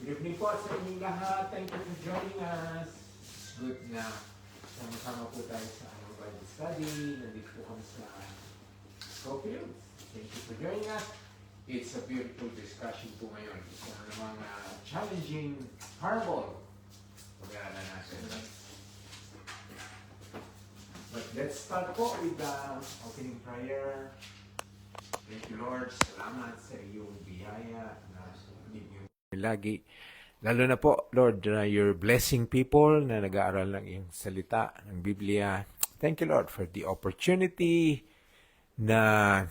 Good evening po sa inyong lahat. Thank you for joining us. It's good na sama-sama po tayo sa aming Bible study. Nandito po kami sa Scofield. Thank you for joining us. It's a beautiful discussion po ngayon. Isa na namang challenging parable. Pag-aaral natin. But let's start po with the opening prayer. Thank you, Lord. Salamat sa iyong biyaya na ninyo lagi. Lalo na po, Lord, na you're blessing people na nag-aaral ng iyong salita ng Biblia. Thank you, Lord, for the opportunity na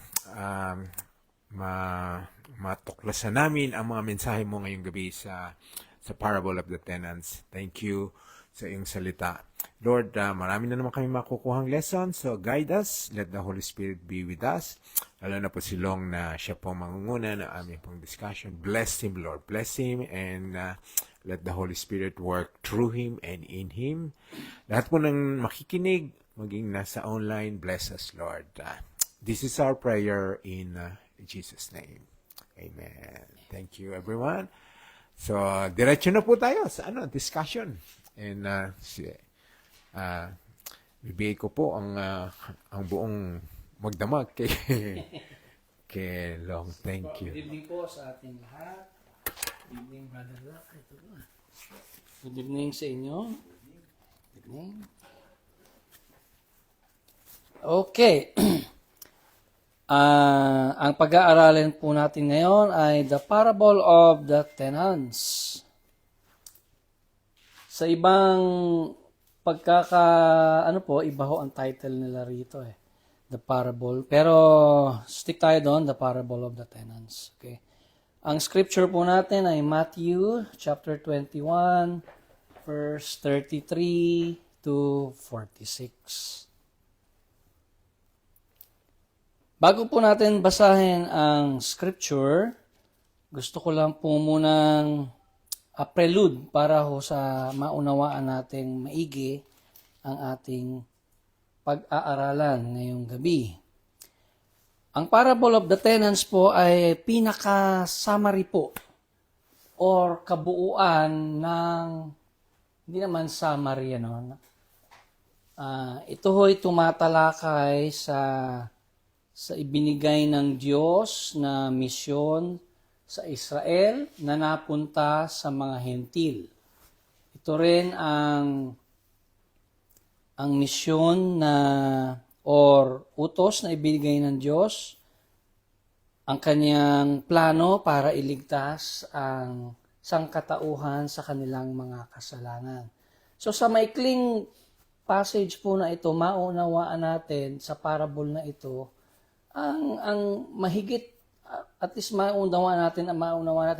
matuklasan namin ang mga mensahe mo ngayong gabi sa Parable of the Tenants. Thank you sa iyong salita. Lord, marami na naman kami makukuhang lesson, so guide us. Let the Holy Spirit be with us. Lalo na po si Long na siya po mangunguna ng aming pong discussion. Bless him, Lord. Bless him and let the Holy Spirit work through him and in him. Lahat po ng makikinig, maging nasa online, bless us, Lord. This is our prayer in Jesus' name. Amen. Thank you, everyone. So, diretso na po tayo sa discussion. And bibigay ko po ang buong magdamag kay Long. Thank you. Good evening po sa ating lahat. Good evening, Brother Rock. Good evening sa inyo. Good evening. Okay. Ang pag-aaralin po natin ngayon ay The Parable of the Tenants. Sa ibang iba ho ang title nila rito The Parable. Pero stick tayo doon, The Parable of the Tenants. Okay. Ang scripture po natin ay Matthew chapter 21 verse 33 to 46. Bago po natin basahin ang scripture, gusto ko lang po munang prelude para ho sa maunawaan nating maigi ang ating pag-aaralan ngayong gabi. Ang Parable of the Tenants po ay pinaka-summary po or kabuuan ng, hindi naman summary, ito ho'y tumatalakay sa ibinigay ng Diyos na misyon sa Israel na napunta sa mga hentil. Ito rin ang misyon na or utos na ibinigay ng Diyos, ang kanyang plano para iligtas ang sangkatauhan sa kanilang mga kasalanan. So sa maikling passage po na ito, maunawaan natin sa parable na ito ang mahigit, at least maunawaan natin ang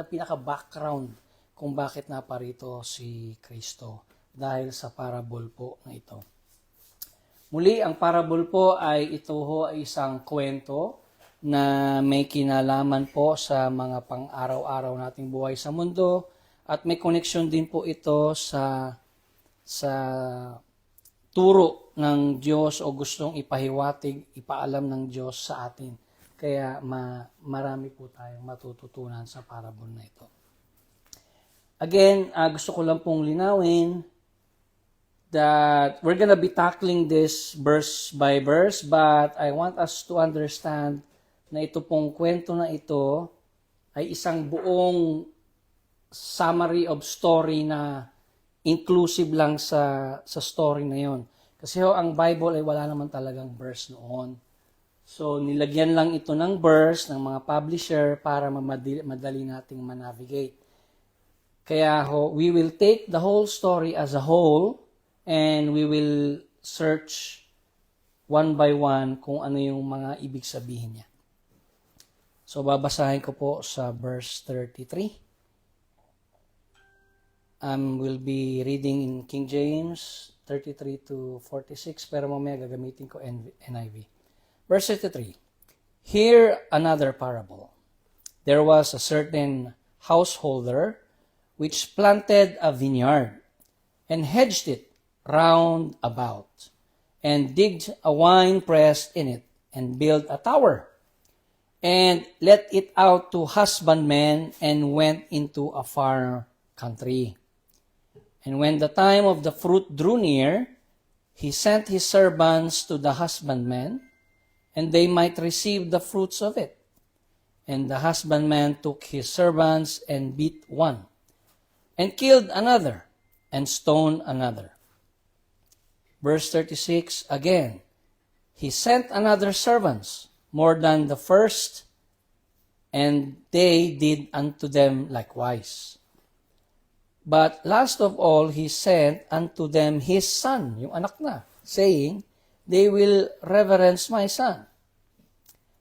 pinaka-background kung bakit naparito si Kristo dahil sa parable po na ito. Muli, ang parable po ay isang kwento na may kinalaman po sa mga pang-araw-araw nating buhay sa mundo at may koneksyon din po ito sa turo ng Diyos o gustong ipaalam ng Diyos sa atin. Kaya marami po tayong matututunan sa parable na ito. Again, gusto ko lang pong linawin that we're gonna be tackling this verse by verse, but I want us to understand na ito pong kwento na ito ay isang buong summary of story na inclusive lang sa story na yon. Kasi ang Bible ay wala naman talagang verse noon. So, nilagyan lang ito ng verse ng mga publisher para madali nating manavigate. Kaya we will take the whole story as a whole and we will search one by one kung ano yung mga ibig sabihin niya. So, babasahin ko po sa verse 33. We'll be reading in King James 33 to 46, pero mamaya gagamitin ko NIV. Verse 33. Here another parable. There was a certain householder which planted a vineyard and hedged it round about, and digged a wine press in it, and built a tower, and let it out to husbandmen, and went into a far country. And when the time of the fruit drew near, he sent his servants to the husbandmen, and they might receive the fruits of it. And the husbandman took his servants and beat one, and killed another, and stoned another. Verse 36, again, he sent another servants, more than the first, and they did unto them likewise. But last of all, he sent unto them his son, yung anak na, saying, they will reverence my son.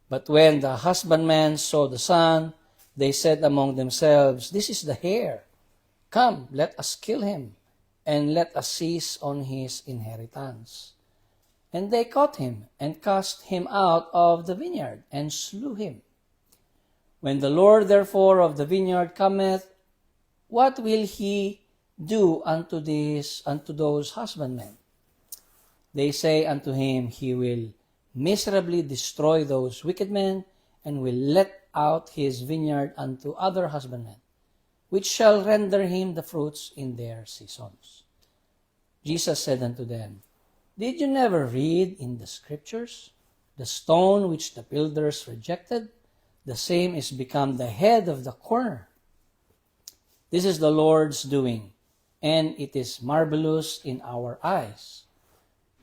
But when the husbandmen saw the son, they said among themselves, this is the heir. Come, let us kill him, and let us seize on his inheritance. And they caught him, and cast him out of the vineyard, and slew him. When the Lord therefore of the vineyard cometh, what will he do unto those husbandmen? They say unto him, he will miserably destroy those wicked men, and will let out his vineyard unto other husbandmen, which shall render him the fruits in their seasons. Jesus said unto them, did you never read in the scriptures, the stone which the builders rejected, the same is become the head of the corner? This is the Lord's doing, and it is marvelous in our eyes.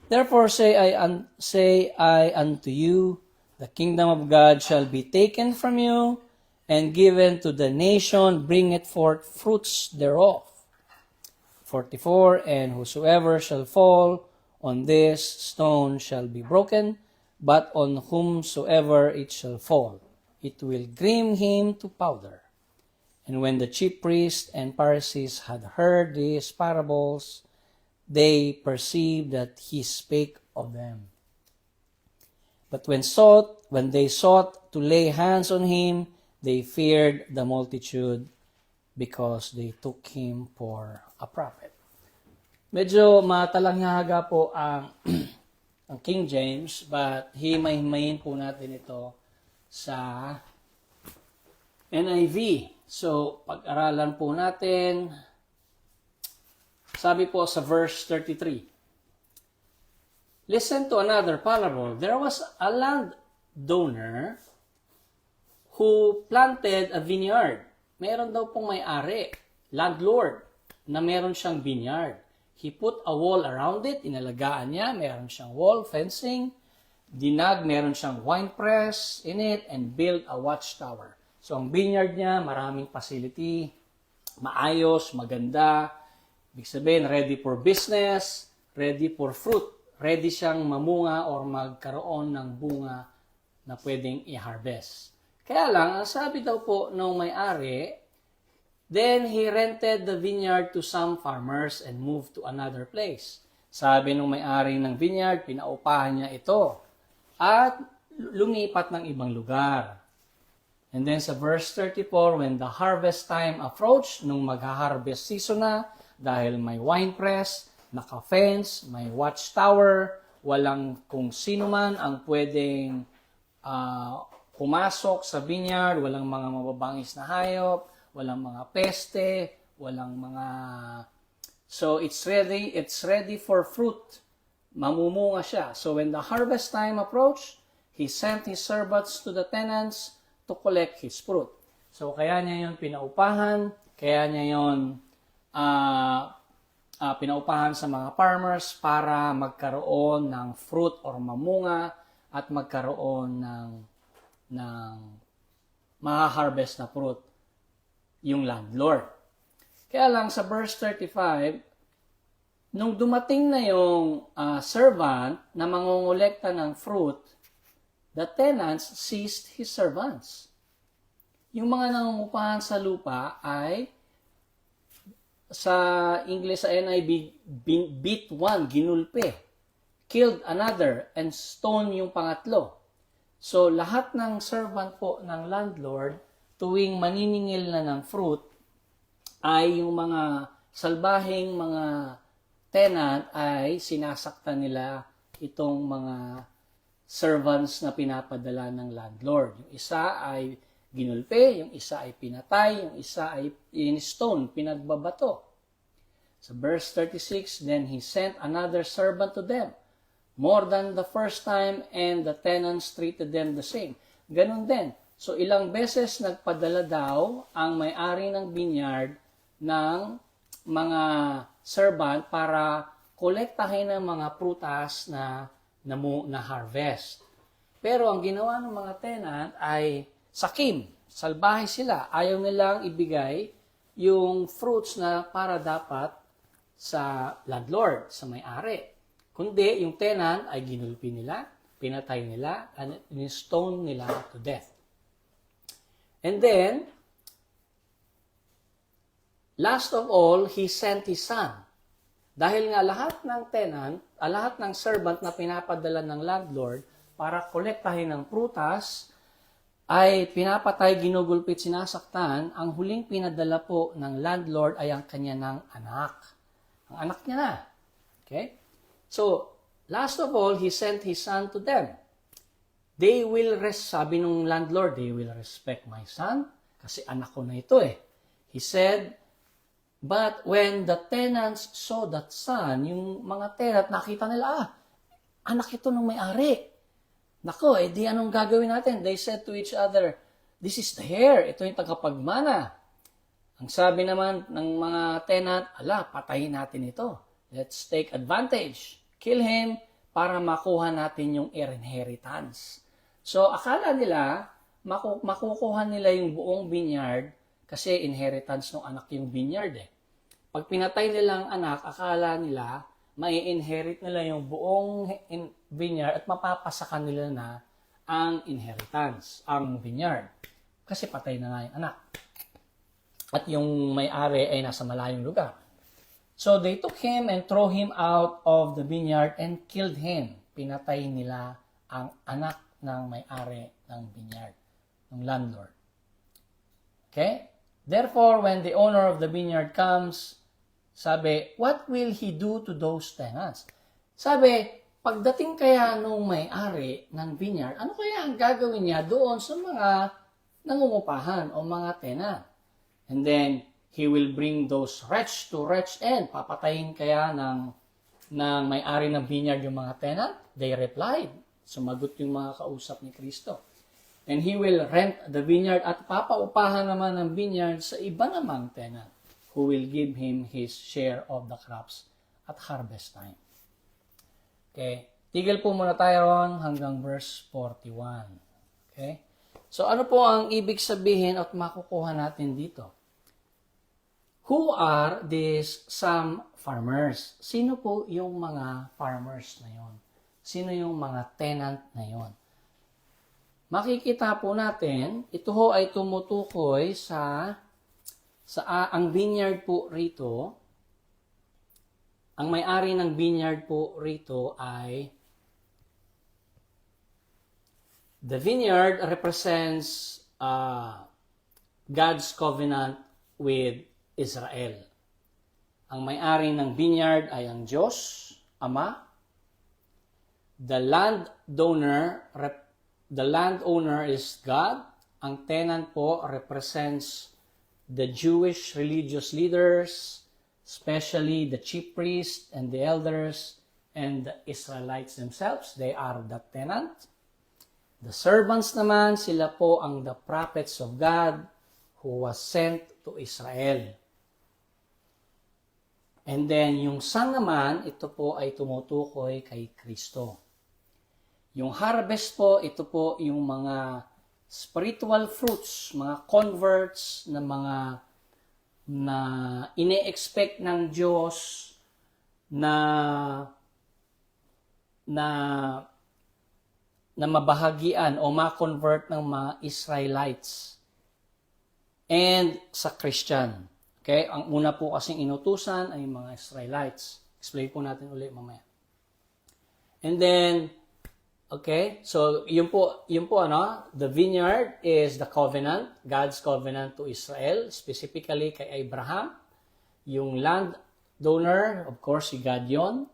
Therefore say I unto you, the kingdom of God shall be taken from you, and given to the nation, bringeth forth fruits thereof. 44, and whosoever shall fall on this stone shall be broken, but on whomsoever it shall fall, it will grind him to powder. And when the chief priests and Pharisees had heard these parables, they perceived that he spake of them. But when they sought to lay hands on him, they feared the multitude, because they took him for a prophet. Medyo matalanghaga po ang ang King James, but himayin po natin ito sa NIV. So, pag-aralan po natin, sabi po sa verse 33, listen to another parable. There was a landowner who planted a vineyard. Meron daw pong may-ari, landlord, na meron siyang vineyard. He put a wall around it, inalagaan niya, meron siyang wall, fencing, meron siyang wine press in it, and built a watchtower. So, ang vineyard niya, maraming facility, maayos, maganda, ibig sabihin, ready for business, ready for fruit, ready siyang mamunga or magkaroon ng bunga na pwedeng i-harvest. Kaya lang, ang sabi daw po nung may-ari, then he rented the vineyard to some farmers and moved to another place. Sabi nung may-ari ng vineyard, pinaupahan niya ito at lumipat ng ibang lugar. And then sa verse 34, when the harvest time approached, nung mag-harvest season na, dahil may wine press, naka-fence, may watchtower, walang kung sino man ang pwedeng pumasok sa vineyard, walang mga mababangis na hayop, walang mga peste, walang mga... So, it's ready for fruit. Mamumunga siya. So, when the harvest time approached, he sent his servants to the tenants to collect his fruit. So, kaya niya yun pinaupahan, kaya niya yun pinaupahan sa mga farmers para magkaroon ng fruit or mamunga at magkaroon ng ma-harvest na fruit yung landlord. Kaya lang sa verse 35, nung dumating na yung servant na mangongolekta ng fruit, the tenants seized his servants. Yung mga nangungupahan sa lupa ay, sa English, sa NIV, beat one, ginulpe, killed another, and stoned yung pangatlo. So, lahat ng servant po ng landlord, tuwing maniningil na ng fruit, ay yung mga salbahing mga tenant ay sinasaktan nila itong mga servants na pinapadala ng landlord. Yung isa ay ginulpi, yung isa ay pinatay, yung isa ay in-stone, pinagbabato. Sa verse 36, then he sent another servant to them, more than the first time, and the tenants treated them the same. Ganun din. So, ilang beses nagpadala daw ang may-ari ng vineyard ng mga servant para kolektahin ang mga prutas na harvest. Pero ang ginawa ng mga tenant ay sakim, salbahe sila. Ayaw nilang ibigay yung fruits na para dapat sa landlord, sa may-ari. Kundi yung tenant ay ginulpi nila, pinatay nila, and in-stone nila to death. And then, last of all, he sent his son. Dahil nga lahat ng tenant, lahat ng servant na pinapadala ng landlord para kolektahin ng prutas, ay pinapatay, ginugulpit, sinasaktan, ang huling pinadala po ng landlord ay ang kanya ng anak. Ang anak niya na. Okay? So, last of all, he sent his son to them. They will sabi nung landlord, they will respect my son kasi anak ko na ito eh. He said, but when the tenants saw that son, yung mga tenant, nakita nila, anak ito ng may-ari. Nako, di anong gagawin natin? They said to each other, this is the heir. Ito yung tagapagmana. Ang sabi naman ng mga tenant, patayin natin ito. Let's take advantage. Kill him para makuha natin yung inheritance. So, akala nila, makukuha nila yung buong vineyard kasi inheritance ng anak yung vineyard eh. Pag pinatay nila ang anak, akala nila, mai-inherit nila yung buong vineyard at mapapasakan nila na ang inheritance, ang vineyard. Kasi patay na nga yung anak. At yung may-ari ay nasa malayong lugar. So they took him and threw him out of the vineyard and killed him. Pinatay nila ang anak ng may-ari ng vineyard, ng landlord. Okay? Therefore, when the owner of the vineyard comes, sabi, what will he do to those tenants? Sabi, pagdating kaya nung may-ari ng vineyard, ano kaya ang gagawin niya doon sa mga nangungupahan o mga tenant? And then, he will bring those wretch to wretch end. Papatayin kaya ng may-ari ng vineyard yung mga tenant? They replied. Sumagot yung mga kausap ni Kristo. And he will rent the vineyard at papaupahan naman ng vineyard sa iba namang tenant who will give him his share of the crops at harvest time. Okay. Tigil po muna tayo ron hanggang verse 41. Okay. So ano po ang ibig sabihin at makukuha natin dito? Who are these some farmers? Sino po yung mga farmers na yon? Sino yung mga tenant na yon? Makikita po natin, ito ho ay tumutukoy sa ang vineyard po rito. Ang may-ari ng vineyard po rito ay the vineyard represents God's covenant with Israel. Ang may-ari ng vineyard ay ang Diyos, Ama. The landowner is God. Ang tenant po represents the Jewish religious leaders, especially the chief priests and the elders and the Israelites themselves. They are the tenant. The servants naman, sila po ang the prophets of God who was sent to Israel. And then, yung son naman, ito po ay tumutukoy kay Kristo. Yung harvest po, ito po yung mga spiritual fruits, mga converts na mga na ine-expect ng Diyos na mabahagian o ma-convert ng mga Israelites and sa Christian. Okay? Ang una po kasing inutusan ay mga Israelites. Explain po natin ulit mamaya. And then, okay, so yun po the vineyard is the covenant, God's covenant to Israel, specifically kay Abraham. Yung landowner, of course, si God yun.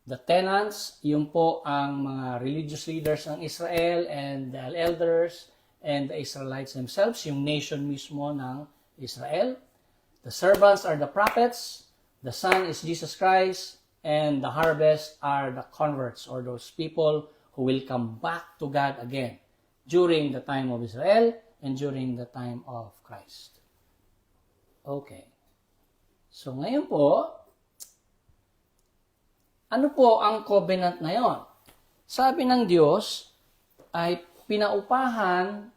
The tenants, yun po ang mga religious leaders ng Israel and the elders and the Israelites themselves, yung nation mismo ng Israel. The servants are the prophets, the Son is Jesus Christ, and the harvest are the converts, or those people who will come back to God again during the time of Israel and during the time of Christ. Okay. So ngayon po, ano po ang covenant na yon? Sabi ng Diyos ay pinaupahan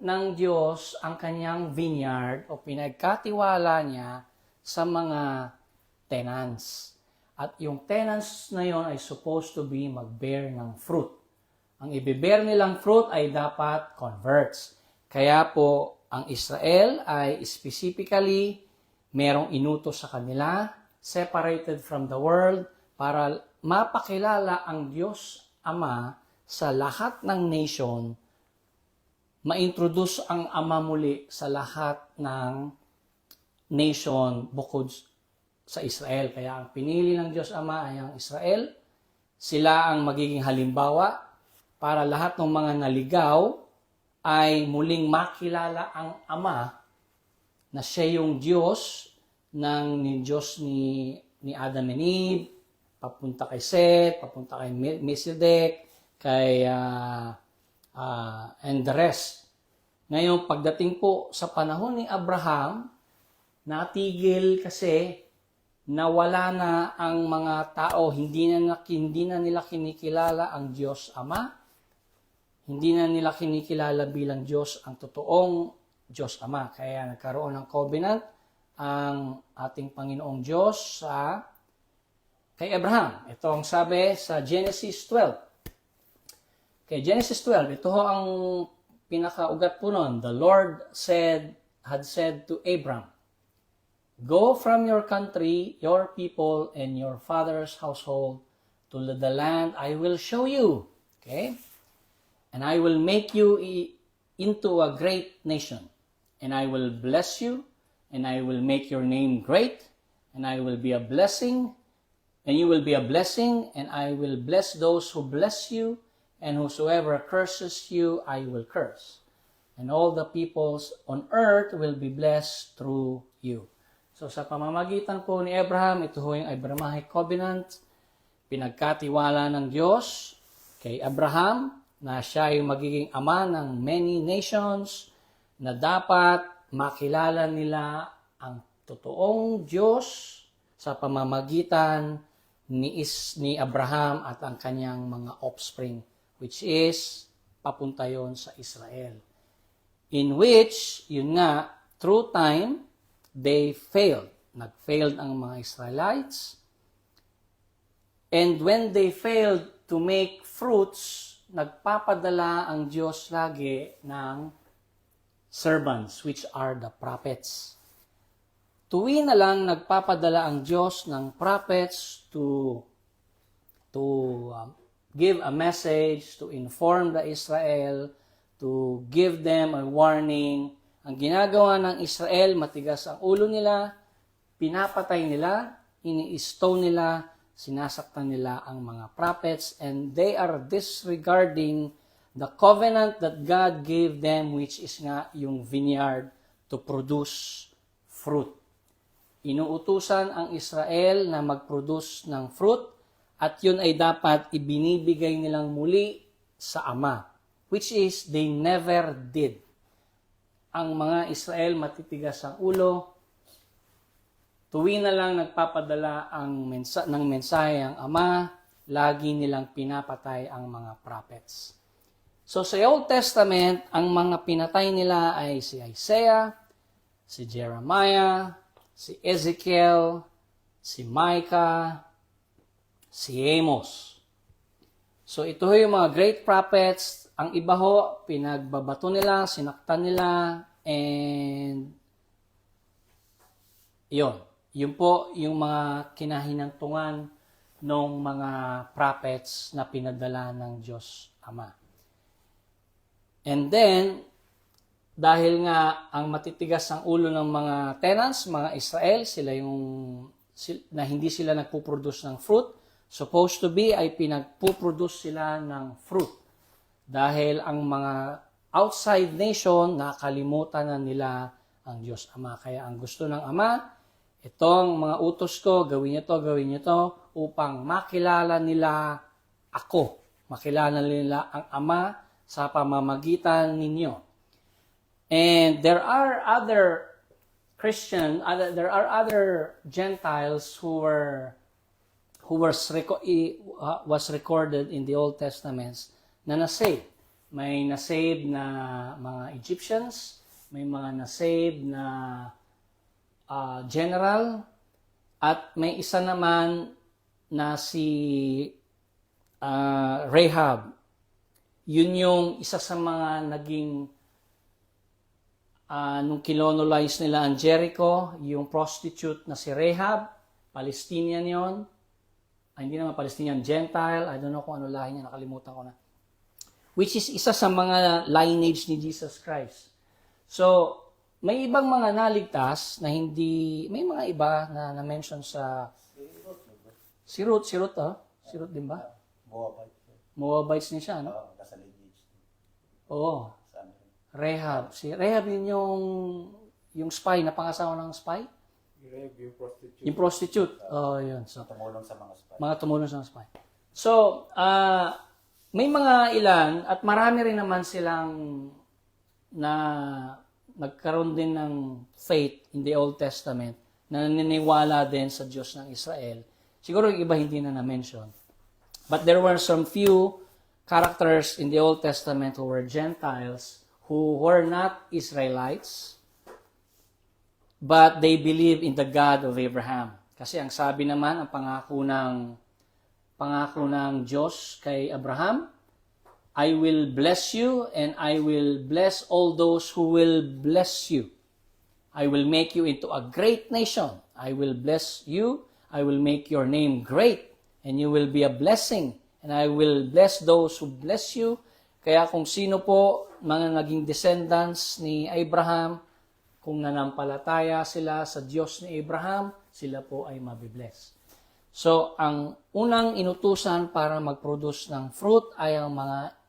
ng Diyos ang kanyang vineyard o pinagkatiwala niya sa mga tenants. At yung tenants na yon ay supposed to be mag-bear ng fruit. Ang i-bear nilang fruit ay dapat converts. Kaya po, ang Israel ay specifically merong inutos sa kanila, separated from the world, para mapakilala ang Diyos Ama sa lahat ng nation, ma-introduce ang Ama muli sa lahat ng nation bukod sa Israel. Kaya ang pinili ng Diyos Ama ay ang Israel. Sila ang magiging halimbawa para lahat ng mga naligaw ay muling makilala ang Ama na siya yung Diyos ni Adam and Eve, papunta kay Seth, papunta kay Melchizedek, kay and the rest. Ngayon, pagdating po sa panahon ni Abraham, natigil kasi nawala na ang mga tao, hindi na nila kinikilala ang Diyos Ama, hindi na nila kinikilala bilang Diyos ang totoong Diyos Ama. Kaya nagkaroon ng covenant ang ating Panginoong Diyos kay Abraham. Ito ang sabi sa Genesis 12. Kay Genesis 12, ito ho ang pinakaugat po nun. The Lord had said to Abram, "Go from your country, your people, and your father's household to the land I will show you. Okay? And I will make you into a great nation. And I will bless you, and I will make your name great, and I will be a blessing, and you will be a blessing, and I will bless those who bless you, and whosoever curses you, I will curse. And all the peoples on earth will be blessed through you." So sa pamamagitan po ni Abraham, ito ho yung Abrahamic Covenant, pinagkatiwala ng Diyos kay Abraham na siya ay magiging ama ng many nations, na dapat makilala nila ang totoong Diyos sa pamamagitan ni Abraham at ang kanyang mga offspring, which is papunta yon sa Israel. In which, yun nga, through time, they failed. Nag-failed ang mga Israelites. And when they failed to make fruits, nagpapadala ang Diyos lagi ng servants, which are the prophets. Tuwi na lang nagpapadala ang Diyos ng prophets to give a message, to inform the Israel, to give them a warning. Ang ginagawa ng Israel, matigas ang ulo nila, pinapatay nila, ini-stone nila, sinasaktan nila ang mga prophets, and they are disregarding the covenant that God gave them, which is nga yung vineyard to produce fruit. Inuutusan ang Israel na mag-produce ng fruit, at yun ay dapat ibinibigay nilang muli sa Ama, which is they never did. Ang mga Israel matitigas ang ulo, tuwi na lang nagpapadala ng mensahe ang Ama, lagi nilang pinapatay ang mga prophets. So sa Old Testament, ang mga pinatay nila ay si Isaiah, si Jeremiah, si Ezekiel, si Micah, si Amos. So ito yung mga great prophets. Ang iba ho, pinagbabato nila, sinaktan nila, and yun. Yun po yung mga kinahinangtungan ng mga prophets na pinadala ng Diyos Ama. And then, dahil nga ang matitigas ang ulo ng mga tenants, mga Israel, na hindi sila nagpuproduce ng fruit, supposed to be ay pinagpuproduce sila ng fruit. Dahil ang mga outside nation, nakalimutan na nila ang Diyos Ama. Kaya ang gusto ng Ama, itong mga utos ko, gawin niyo to, upang makilala nila ako. Makilala nila ang Ama sa pamamagitan ninyo. And there are other there are other Gentiles who was recorded in the Old Testaments na nasave. May nasave na mga Egyptians, may mga nasave na general, at may isa naman na si Rahab. Yun yung isa sa mga naging nung kinolonize nila ang Jericho, yung prostitute na si Rahab, Palestinian yon. Hindi naman Palestinian, Gentile, I don't know kung ano lahi niya, nakalimutan ko na. Which is isa sa mga lineage ni Jesus Christ. So, may ibang mga naligtas na hindi, may mga iba na na-mention sa si Ruth din ba? Moabites din siya, no? Oo. Rahab. Si Rahab yun yung spy, na pangasawa ng spy? Yung prostitute. Oh, yun. So, tumulong sa mga spy. Mga tumulong sa mga spy. So, may mga ilan at marami rin naman silang na nagkaroon din ng faith in the Old Testament na naniniwala din sa Diyos ng Israel. Siguro yung iba hindi na na-mention. But there were some few characters in the Old Testament who were Gentiles who were not Israelites, but they believe in the God of Abraham. Kasi ang sabi naman, ang pangako ng Diyos kay Abraham, I will bless you and I will bless all those who will bless you. I will make you into a great nation. I will bless you. I will make your name great and you will be a blessing. And I will bless those who bless you. Kaya kung sino po mga naging descendants ni Abraham, kung nanampalataya sila sa Diyos ni Abraham, sila po ay mabibless. So, ang unang inutusan para mag-produce ng fruit ay ang mga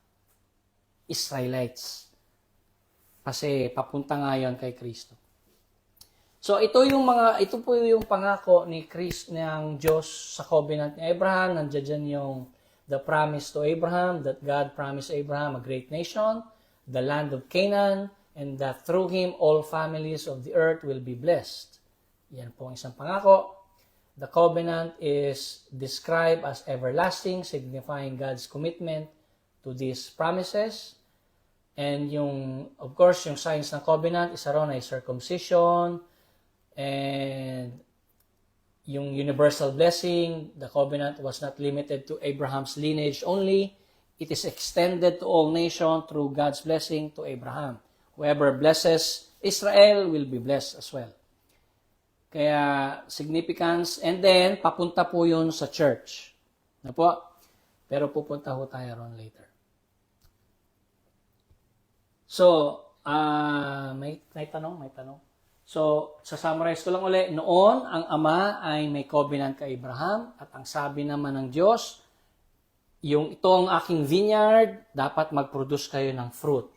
Israelites. Kasi papunta nga yon kay Kristo. So, ito po yung pangako ni Kristo ng Diyos sa covenant ni Abraham. Nandiyan yung the promise to Abraham that God promised Abraham a great nation, the land of Canaan, and that through him all families of the earth will be blessed. Yan po ang isang pangako. The covenant is described as everlasting, signifying God's commitment to these promises. And of course, yung signs ng covenant, isa ron ay circumcision, and yung universal blessing. The covenant was not limited to Abraham's lineage only. It is extended to all nations through God's blessing to Abraham. Whoever blesses Israel will be blessed as well. Kaya, significance. And then, papunta po yun sa church. Na po? Pero pupunta ho tayo ron later. So, may tanong? So, sa-summarize ko lang uli, noon, ang Ama ay may covenant kay Abraham at ang sabi naman ng Diyos, ito ang aking vineyard, dapat mag-produce kayo ng fruit.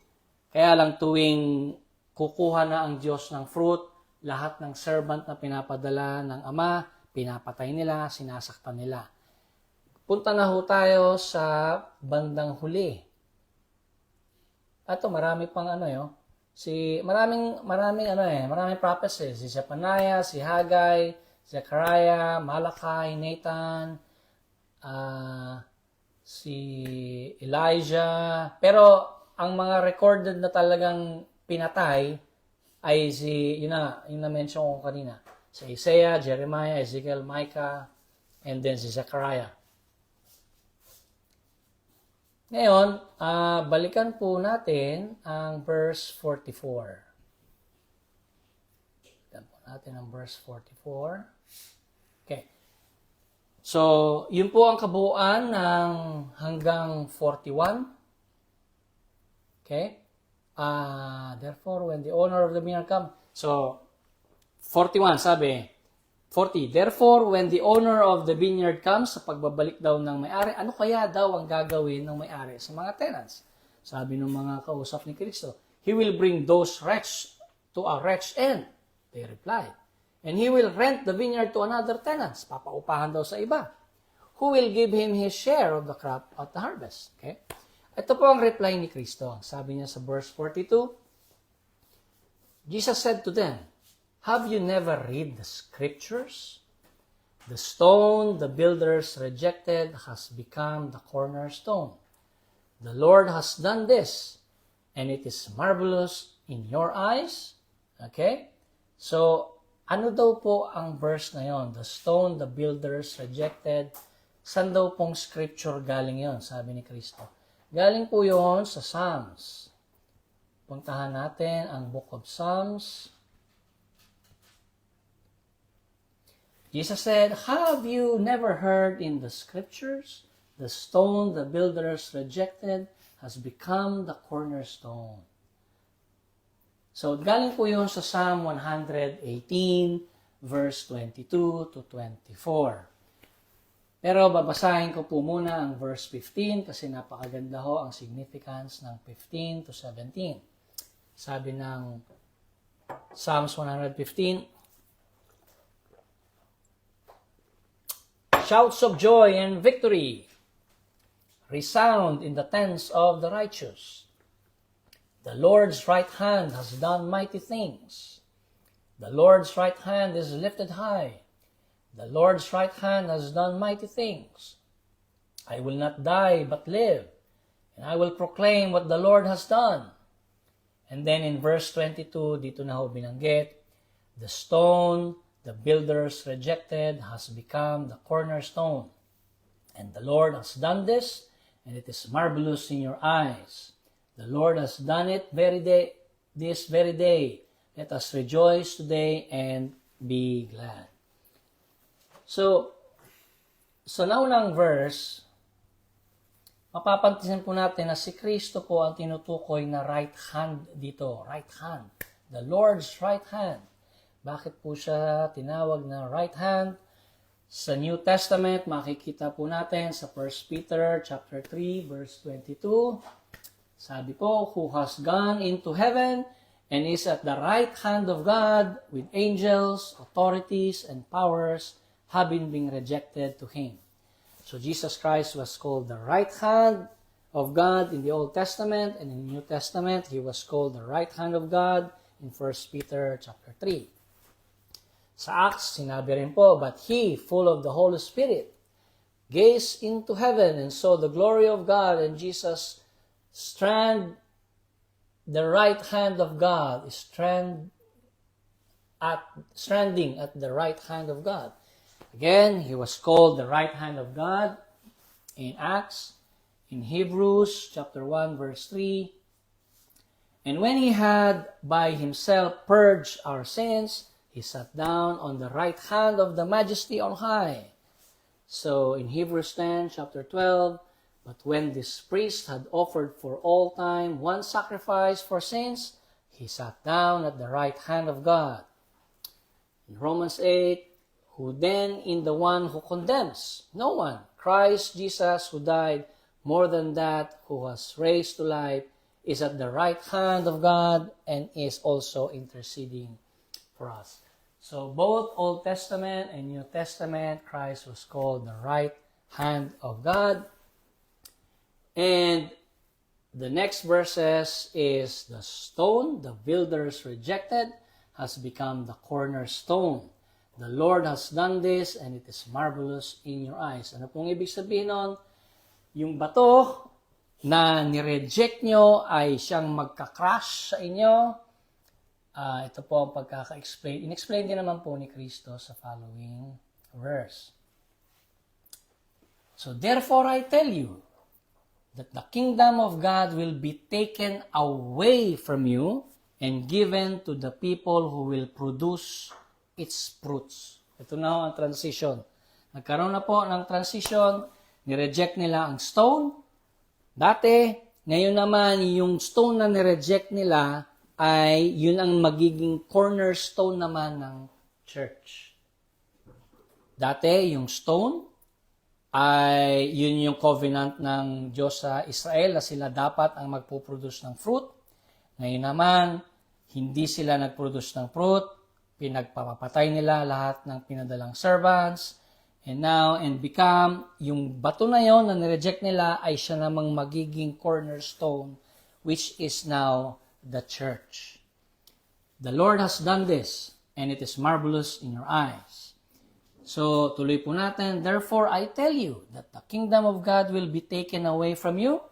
Kaya lang tuwing kukuha na ang Diyos ng fruit, lahat ng servant na pinapadala ng Ama, pinapatay nila, sinasaktan nila. Punta na ho tayo sa bandang huli. Ato, marami pang maraming prophecies. Si Zephaniah, si Haggai, Zechariah, Malachi, Nathan, si Elijah. Pero ang mga recorded na talagang pinatay ay yung na-mention ko kanina. Si Isaiah, Jeremiah, Ezekiel, Micah, and then si Zechariah. Ngayon, balikan po natin ang verse 44. Balikan po natin ang verse 44. Okay. So, yun po ang kabuuan ng hanggang 41. Okay. Therefore, when the owner of the vineyard comes. So, 41, sabi, 40. Therefore, when the owner of the vineyard comes, sa pagbabalik daw ng may-ari, ano kaya daw ang gagawin ng may-ari sa mga tenants? Sabi ng mga kausap ni Kristo, He will bring those wretch to a wretched end. They replied. And He will rent the vineyard to another tenants. Papaupahan daw sa iba. Who will give him his share of the crop at the harvest. Okay? Ito po ang reply ni Kristo. Sabi niya sa verse 42, Jesus said to them, have you never read the scriptures? The stone the builders rejected has become the cornerstone. The Lord has done this, and it is marvelous in your eyes. Okay? So, ano daw po ang verse na yon? The stone the builders rejected. Saan daw pong scripture galing yon? Sabi ni Kristo. Galing po yon sa Psalms. Puntahan natin ang Book of Psalms. Jesus said, have you never heard in the scriptures, the stone the builders rejected has become the cornerstone. So, galing po yun sa Psalm 118, verse 22 to 24. Pero babasahin ko po muna ang verse 15 kasi napakaganda ho ang significance ng 15 to 17. Sabi ng Psalms 115, shouts of joy and victory resound in the tents of the righteous. The Lord's right hand has done mighty things. The Lord's right hand is lifted high. The Lord's right hand has done mighty things. I will not die but live, and I will proclaim what the Lord has done. And then in verse 22, dito na ho binanggit, the stone the builders rejected has become the cornerstone. And the Lord has done this, and it is marvelous in your eyes. The Lord has done it this very day. Let us rejoice today and be glad. So, sa naunang verse, mapapansin po natin na si Kristo po ang tinutukoy na right hand dito. Right hand. The Lord's right hand. Bakit po siya tinawag na right hand? Sa New Testament, makikita po natin sa 1 Peter chapter 3, verse 22. Sabi po, who has gone into heaven and is at the right hand of God with angels, authorities, and powers having been rejected to Him. So Jesus Christ was called the right hand of God in the Old Testament, and in the New Testament, He was called the right hand of God in 1 Peter chapter 3. Sa Acts, sinabi rin po, but he, full of the Holy Spirit, gazed into heaven and saw the glory of God, and Jesus stranding at the right hand of God. Again, he was called the right hand of God in Acts, in Hebrews chapter 1, verse 3. And when he had by himself purged our sins, he sat down on the right hand of the Majesty on high. So in Hebrews 10, chapter 12, but when this priest had offered for all time one sacrifice for sins, he sat down at the right hand of God. In Romans 8, who then in the one who condemns? No one. Christ Jesus, who died, more than that, who was raised to life, is at the right hand of God and is also interceding for us. So both Old Testament and New Testament, Christ was called the right hand of God. And the next verses is the stone the builders rejected has become the cornerstone. The Lord has done this, and it is marvelous in your eyes. Ano pong ibig sabihin nun? Yung bato na nireject nyo ay siyang magka-crush sa inyo. Ito po ang pagkaka-explain. In-explain din naman po ni Kristo sa following verse. So, therefore I tell you that the kingdom of God will be taken away from you and given to the people who will produce its fruits. Ito na ang transition. Nagkaroon na po ng transition. Nireject nila ang stone. Dati, ngayon naman, yung stone na nireject nila ay yun ang magiging cornerstone naman ng church. Dati, yung stone, ay yun yung covenant ng Diyos sa Israel na sila dapat ang magpo-produce ng fruit. Ngayon naman, hindi sila nag-produce ng fruit, pinagpapatay nila lahat ng pinadalang servants, and become, yung bato na yon na nireject nila ay siya namang magiging cornerstone, which is now the church. The Lord has done this, and it is marvelous in your eyes. So, tuloy po natin, therefore I tell you that the kingdom of God will be taken away from you.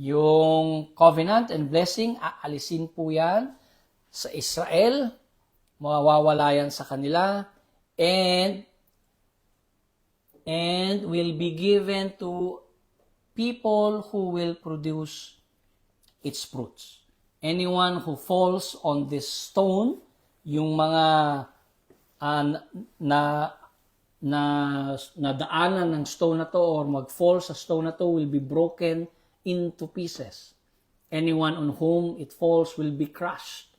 Yung covenant and blessing, aalisin po yan sa Israel, mawawala yan sa kanila, and will be given to people who will produce its fruits. Anyone who falls on this stone, yung mga na daanan ng stone na to or mag-fall sa stone na to will be broken into pieces. Anyone on whom it falls will be crushed.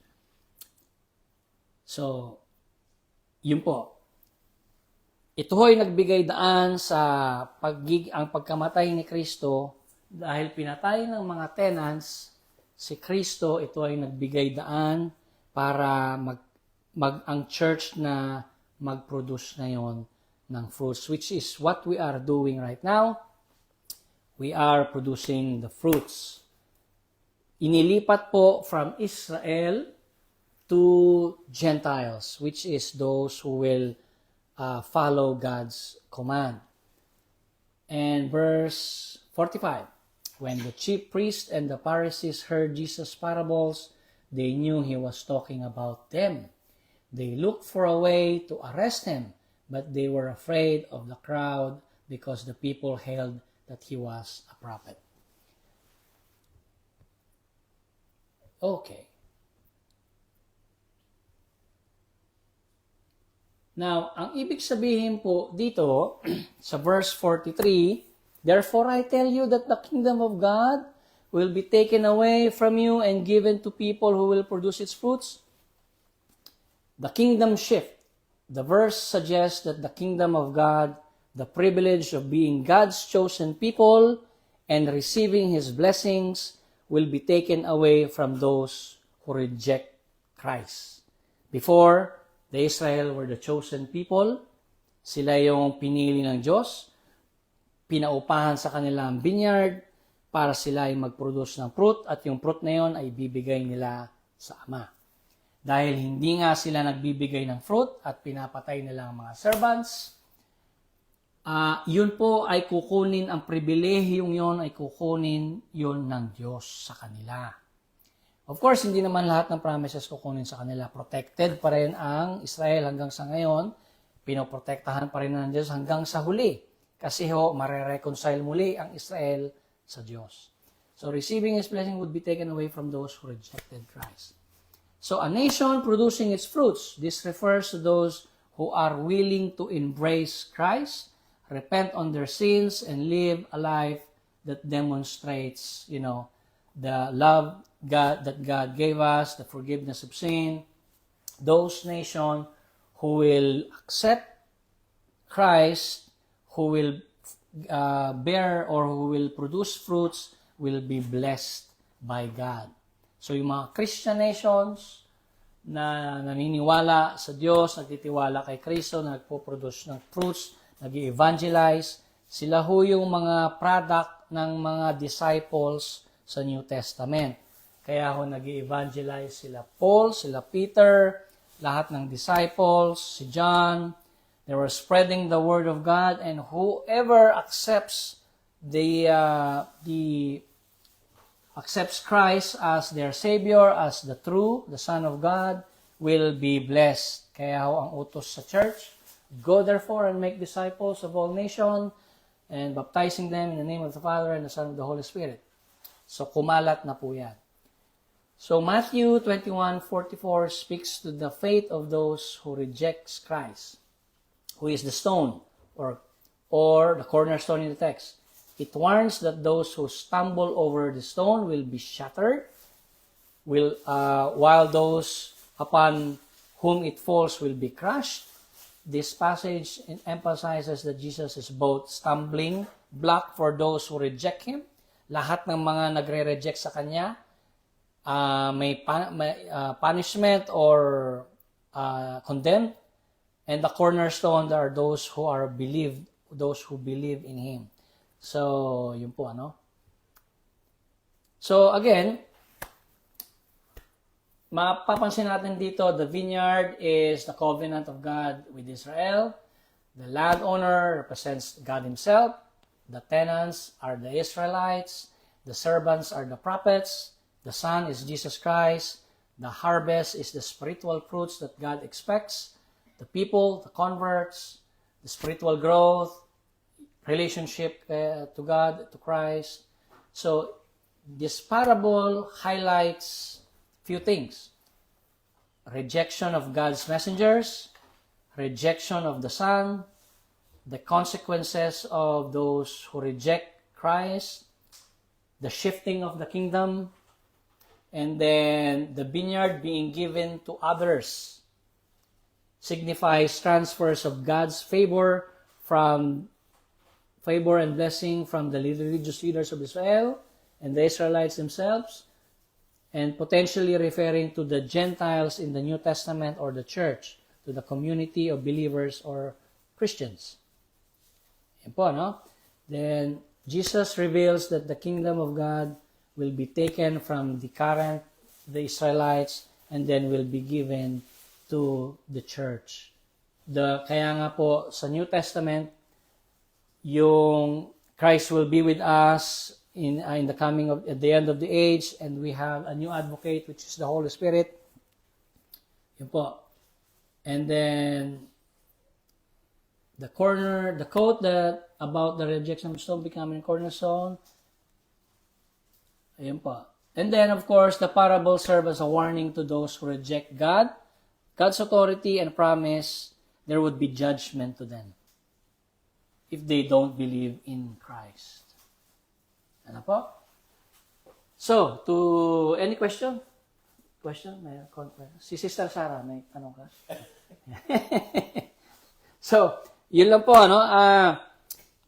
So, yun po. Ito ay nagbigay daan sa ang pagkamatay ni Kristo dahil pinatay ng mga tenants si Kristo. Ito ay nagbigay daan para ang church na mag-produce ngayon ng fruits, which is what we are doing right now. We are producing the fruits. Inilipat po from Israel to Gentiles, which is those who will follow God's command. And verse 45, when the chief priests and the Pharisees heard Jesus' parables, they knew he was talking about them. They looked for a way to arrest him, but they were afraid of the crowd because the people held that he was a prophet. Okay. Now, ang ibig sabihin po dito sa verse 43, therefore I tell you that the kingdom of God will be taken away from you and given to people who will produce its fruits. The kingdom shift. The verse suggests that the kingdom of God, the privilege of being God's chosen people and receiving His blessings, will be taken away from those who reject Christ. Before, the Israel were the chosen people. Sila yung pinili ng Diyos. Pinaupahan sa kanilang vineyard para sila ay mag-produce ng fruit at yung fruit na yon ay bibigay nila sa Ama. Dahil hindi nga sila nagbibigay ng fruit at pinapatay nila ang mga servants, yun po ay kukunin, ang pribilehiyong yon ay kukunin yun ng Diyos sa kanila. Of course, hindi naman lahat ng promises kukunin sa kanila. Protected pa rin ang Israel hanggang sa ngayon. Pinoprotektahan pa rin ng Diyos hanggang sa huli. Kasi mare-reconcile muli ang Israel sa Diyos. So, receiving His blessing would be taken away from those who rejected Christ. So, a nation producing its fruits, this refers to those who are willing to embrace Christ, repent on their sins, and live a life that demonstrates, the love that God gave us, the forgiveness of sin. Those nations who will accept Christ, who will bear or who will produce fruits, will be blessed by God. So yung mga Christian nations na naniniwala sa Diyos, nagtitiwala kay Kristo, na nagpo-produce ng fruits, nag-evangelize, sila ho yung mga product ng mga disciples sa New Testament. Kaya ho nag-evangelize sila Paul, sila Peter, lahat ng disciples, si John. They were spreading the word of God, and whoever accepts accepts Christ as their Savior, as the Son of God, will be blessed. Kaya ho ang utos sa church, go therefore and make disciples of all nations, and baptizing them in the name of the Father and the Son and the Holy Spirit. So kumalat na po yan. So Matthew 21:44 speaks to the faith of those who rejects Christ, who is the stone or the cornerstone in the text. It warns that those who stumble over the stone will be shattered, while those upon whom it falls will be crushed. this passage emphasizes that Jesus is both stumbling block for those who reject Him. Lahat ng mga nagre-reject sa Kanya, may punishment or condemned. And the cornerstone are those who believe in Him. So, yun po, ano? So, again, mapapansin natin dito, the vineyard is the covenant of God with Israel. The landowner represents God Himself. The tenants are the Israelites. The servants are the prophets. The Son is Jesus Christ. The harvest is the spiritual fruits that God expects. The people, the converts, the spiritual growth, relationship to God, to Christ. So, this parable highlights few things. Rejection of God's messengers, rejection of the Son, the consequences of those who reject Christ, the shifting of the kingdom, and then the vineyard being given to others signifies transfers of God's favor and blessing from the religious leaders of Israel and the Israelites themselves, and potentially referring to the Gentiles in the New Testament or the church, to the community of believers or Christians. Yan po, no? Then, Jesus reveals that the kingdom of God will be taken from the Israelites, and then will be given to the church. Kaya nga po, sa New Testament, yung Christ will be with us in the coming of at the end of the age, and we have a new advocate, which is the Holy Spirit. Yun po. And then the quote that about the rejection of stone becoming cornerstone. Ayun po. And then, of course, the parable serves as a warning to those who reject God's authority and promise. There would be judgment to them if they don't believe in Christ. Ano po? So, any question? May si Sister Sarah, may tanong ka? So, yun lang po, ano?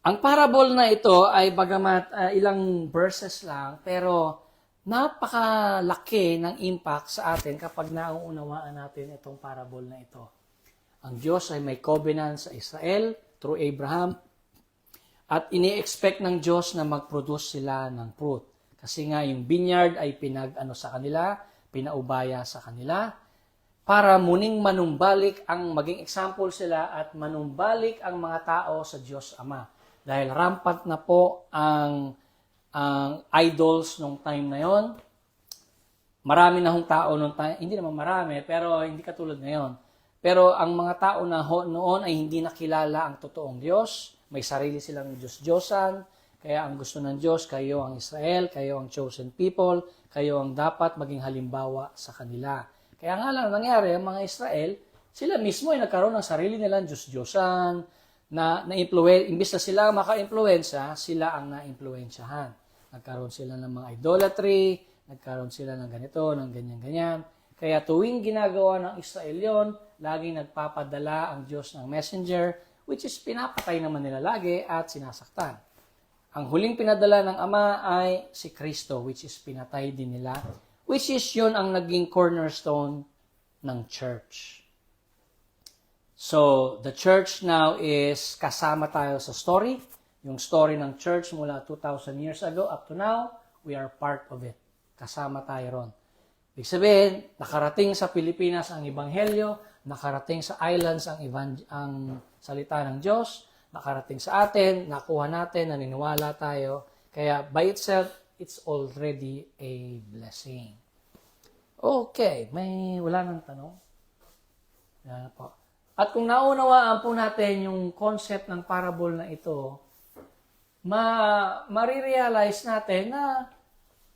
Ang parable na ito ay bagamat ilang verses lang, pero napakalaki ng impact sa atin kapag nauunawaan natin itong parable na ito. Ang Diyos ay may covenant sa Israel through Abraham, at ini-expect ng Diyos na mag-produce sila ng fruit. Kasi nga yung vineyard ay pinaubaya sa kanila, para muning manumbalik maging example sila at manumbalik ang mga tao sa Diyos Ama. Dahil rampant na po ang idols nung time na yon. Marami na hong tao nung time, hindi naman marami, pero hindi katulad ngayon. Pero ang mga tao na noon ay hindi nakilala ang totoong Diyos. May sarili silang Diyos-Diyosan. Kaya ang gusto ng Diyos, kayo ang Israel, kayo ang chosen people, kayo ang dapat maging halimbawa sa kanila. Kaya nga lang nangyari, ang mga Israel, sila mismo ay nagkaroon ng sarili nilang Diyos-Diyosan, imbis na sila maka-impluensya, sila ang na-impluensyahan. Nagkaroon sila ng mga idolatry, nagkaroon sila ng ganito, ng ganyan-ganyan. Kaya tuwing ginagawa ng Israel yon, laging nagpapadala ang Diyos ng messenger, which is pinapatay naman nila lagi at sinasaktan. Ang huling pinadala ng Ama ay si Kristo, which is pinatay din nila, which is yun ang naging cornerstone ng church. So, the church now is kasama tayo sa story. Yung story ng church mula 2,000 years ago up to now, we are part of it. Kasama tayo ron. Ibig sabihin, nakarating sa Pilipinas ang Ebanghelyo, nakarating sa islands ang salita ng Diyos, nakarating sa atin, nakuha natin, naniniwala tayo. Kaya by itself, it's already a blessing. Okay, wala nang tanong? Yan po. At kung naunawaan po natin yung concept ng parable na ito, marirealize natin na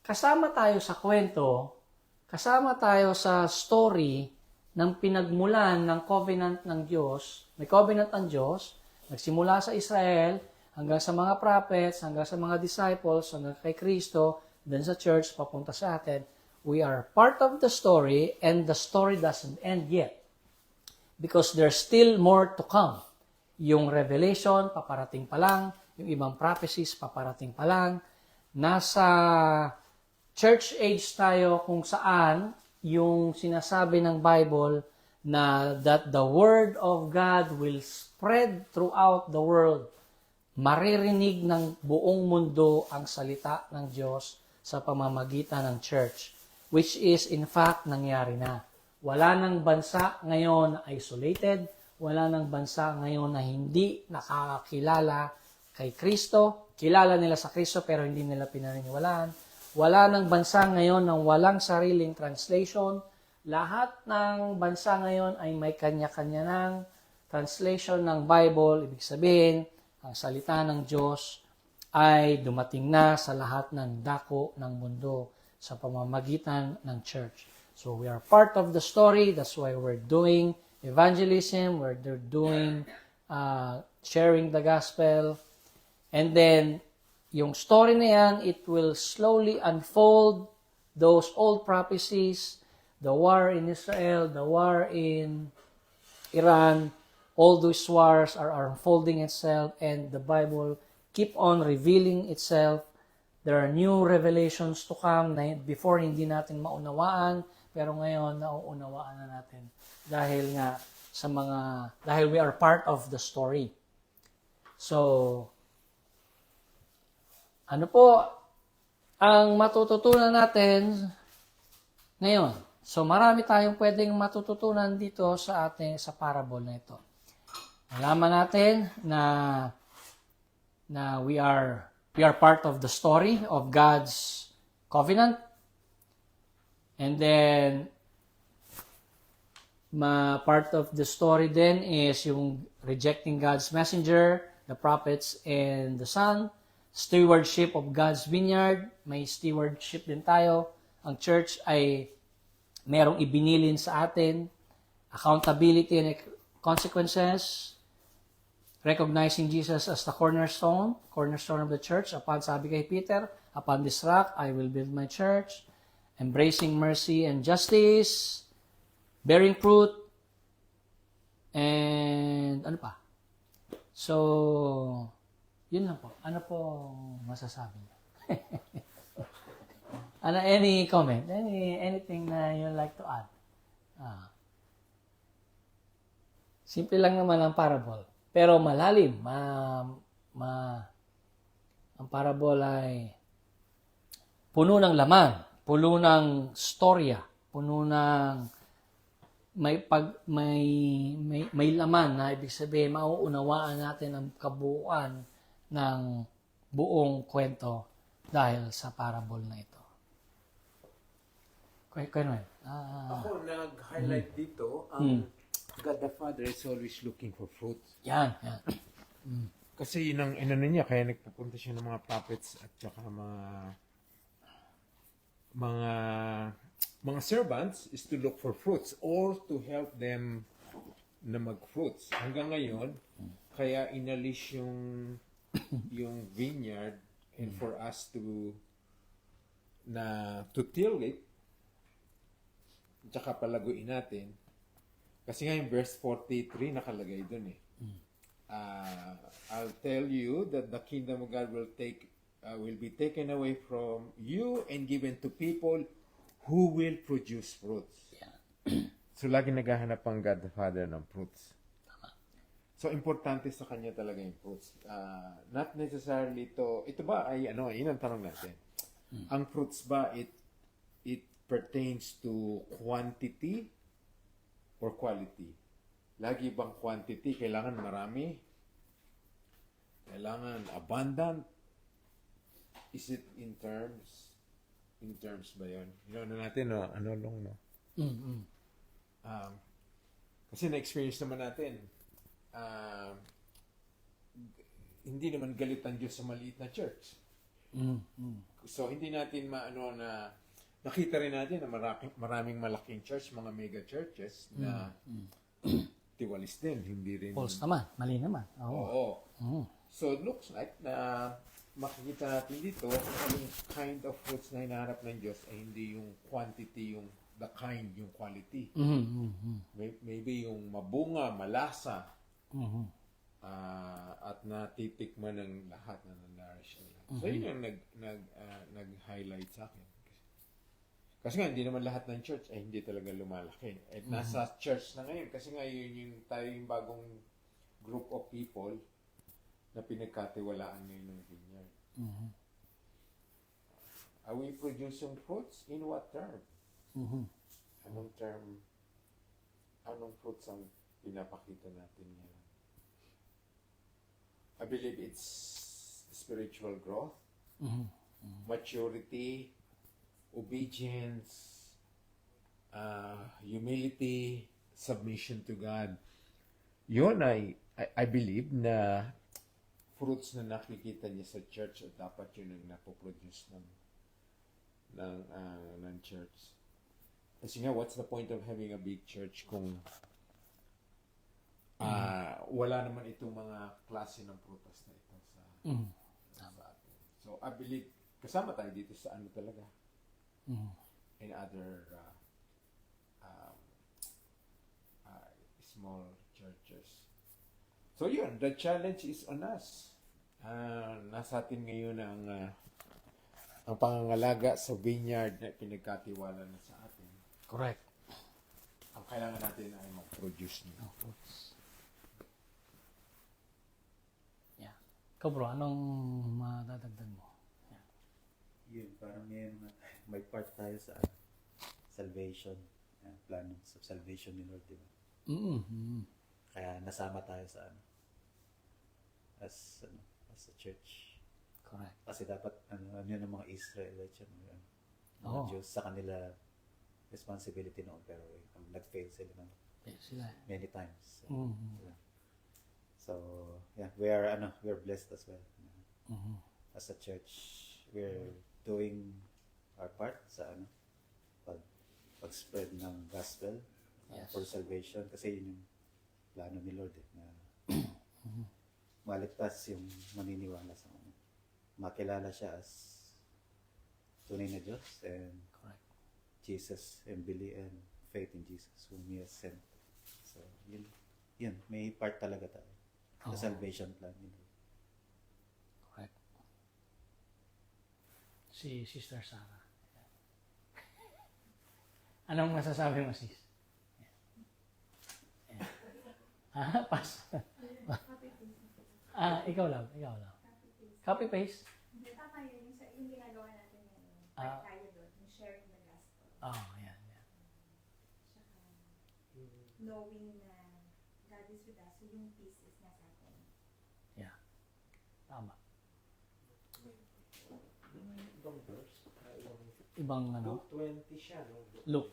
kasama tayo sa kwento, kasama tayo sa story ng pinagmulan ng covenant ng Diyos. May covenant ang Diyos, nagsimula sa Israel, hanggang sa mga prophets, hanggang sa mga disciples, hanggang kay Kristo, then sa church, papunta sa atin. We are part of the story, and the story doesn't end yet. because there's still more to come. Yung revelation, paparating pa lang. Yung ibang prophecies, paparating pa lang. Nasa church age tayo kung saan yung sinasabi ng Bible na that the Word of God will spread throughout the world. Maririnig ng buong mundo ang salita ng Diyos sa pamamagitan ng church, which is in fact nangyari na. Wala nang bansa ngayon na isolated, wala nang bansa ngayon na hindi nakakakilala kay Kristo. Kilala nila sa Kristo pero hindi nila pinaniniwalaan. Wala nang bansa ngayon ng walang sariling translation. Lahat ng bansa ngayon ay may kanya-kanya ng translation ng Bible. Ibig sabihin, ang salita ng Diyos ay dumating na sa lahat ng dako ng mundo sa pamamagitan ng church. So we are part of the story. That's why we're doing evangelism. We're doing sharing the gospel. And then, yung story na yan, it will slowly unfold those old prophecies, the war in Israel, the war in Iran, all those wars are unfolding itself, and the Bible keep on revealing itself. There are new revelations to come na before hindi natin maunawaan, pero ngayon nauunawaan na natin dahil nga dahil we are part of the story. So, ano po ang matututunan natin ngayon? So marami tayong pwedeng matututunan dito sa parable na ito. Malaman natin na we are part of the story of God's covenant. And then part of the story then is yung rejecting God's messenger, the prophets, and the Son. Stewardship of God's vineyard. May stewardship din tayo. Ang church ay merong ibinilin sa atin. Accountability and consequences. Recognizing Jesus as the cornerstone of the church. Sabi kay Peter, upon this rock I will build my church. Embracing mercy and justice. Bearing fruit. And ano pa? So, yun lang po. Ano po masasabi niyo? Any comment? Anything na you'd like to add? Simple lang naman ang parable. Pero malalim. Ang parable ay puno ng laman, puno ng storya, puno ng may laman na ibig sabihin mauunawaan natin ang kabuuan ng buong kwento dahil sa parable na ito. Ako nag-highlight dito, God the Father is always looking for fruit. Yan. Kasi yun ang inano niya, kaya nagpupunta siya ng mga prophets at saka mga servants is to look for fruits or to help them na mag-fruits. Hanggang ngayon, kaya inalis yung vineyard and for us to till it tsaka palaguin natin kasi nga yung verse 43 nakalagay dun eh. I'll tell you that the kingdom of God will be taken away from you and given to people who will produce fruits. So lagi naghahanap ang God the Father ng fruits. So, importante sa kanya talaga yung fruits. Not necessarily ito ba ay yun ang tanong natin. Ang fruits ba, it pertains to quantity or quality? Lagi bang quantity? Kailangan marami? Kailangan abundant? Is it in terms? In terms ba yun? Natin, kasi na-experience naman natin, hindi naman galit ang Diyos sa maliit na church. So, hindi natin na nakita rin natin na maraming malaking church, mga mega churches na tiwalis din, hindi rin. False naman, mali naman. Oo. So, it looks like na makikita natin dito yung kind of fruits na hinahanap ng Diyos ay hindi yung quantity yung the kind, yung quality. Mhm. Maybe yung mabunga, malasa, Mhm. at natitikman ng lahat na nanarish nila. So yun yung nag-highlight sa akin. Kasi nga, hindi naman lahat ng church ay hindi talaga lumalaki. At nasa church na ngayon. Kasi nga yun yung tayo yung bagong group of people na pinagkatiwalaan ngayon ng vineyard. Mhm. Are we producing fruits? In what term? Mhm. Anong term? Anong fruits ang pinapakita natin ngayon? I believe it's spiritual growth, Mhm. maturity, obedience, humility, submission to God. Yun I believe na fruits na nakikita niya sa church at dapat yun ang napoproduce ng church. Kasi nga, what's the point of having a big church kung wala naman itong mga klase ng prutas na ito Mhm. sa atin. So, I believe, kasama tayo dito sa ano talaga, Mhm. in other small churches. So, yun, the challenge is on us. Nasa atin ngayon ang pangangalaga sa vineyard na pinagkatiwala na sa atin. Correct. Ang kailangan natin ay mag-produce nito. Oh, fruits. Yeah. Ikaw bro, anong madadagdag mo? Yun, parang may part tayo sa salvation. Plano sa salvation ni Lord, di ba? Mhm. Kaya nasama tayo sa as a church. Correct. Kasi dapat ano yun ang mga Israelites yun, mga Oo. Jews sa kanila responsibility noon, pero nag-fail sila ng Okay, sila. many times. Mhm. So, yeah, we're blessed as well. Mhm. As a church, we're doing our part sa pag-spread ng gospel Yes. for salvation, kasi yun yung plano ni Lord na maligtas yung maniniwala sa kanya. Makilala siya as tunay na Diyos and Correct. Jesus and believe and faith in Jesus whom He has sent. So, yun may part talaga tayo Oo. sa salvation plan ni Lord. Correct. Si Sister Sarah. Anong masasabi mo, sis? Pass. Ikaw lang. Copy paste. Hindi, tama yun. Yung ginagawa natin yun. Ah. Part tayo doon. Yung sharing the gospel. Yan. Tsaka knowing na God is with us. So yung peace is nasa atin. Yeah. Tama. Ibang verse? Ibang ano? Luke 20 siya, no? Luke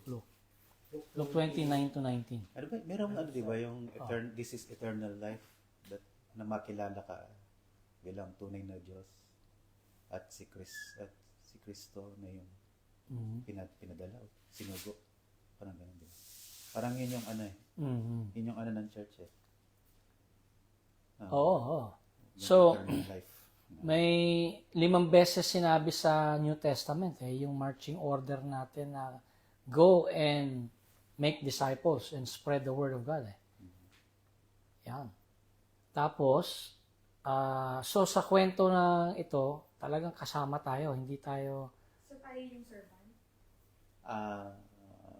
29 to 19. Ano ba, merong di ba yung this is eternal life, that na makilala ka bilang tunay na Diyos at si Kristo na yung Mhm. pinadala o sinugo, parang ganun din. Parang yun yung Mhm. yun yung ng church Oo. yung So, eternal life. may 5 beses sinabi sa New Testament yung marching order natin na go and make disciples and spread the word of God. Yan. Tapos, so sa kwento na ito, talagang kasama tayo. Hindi tayo, So tayo yung servant.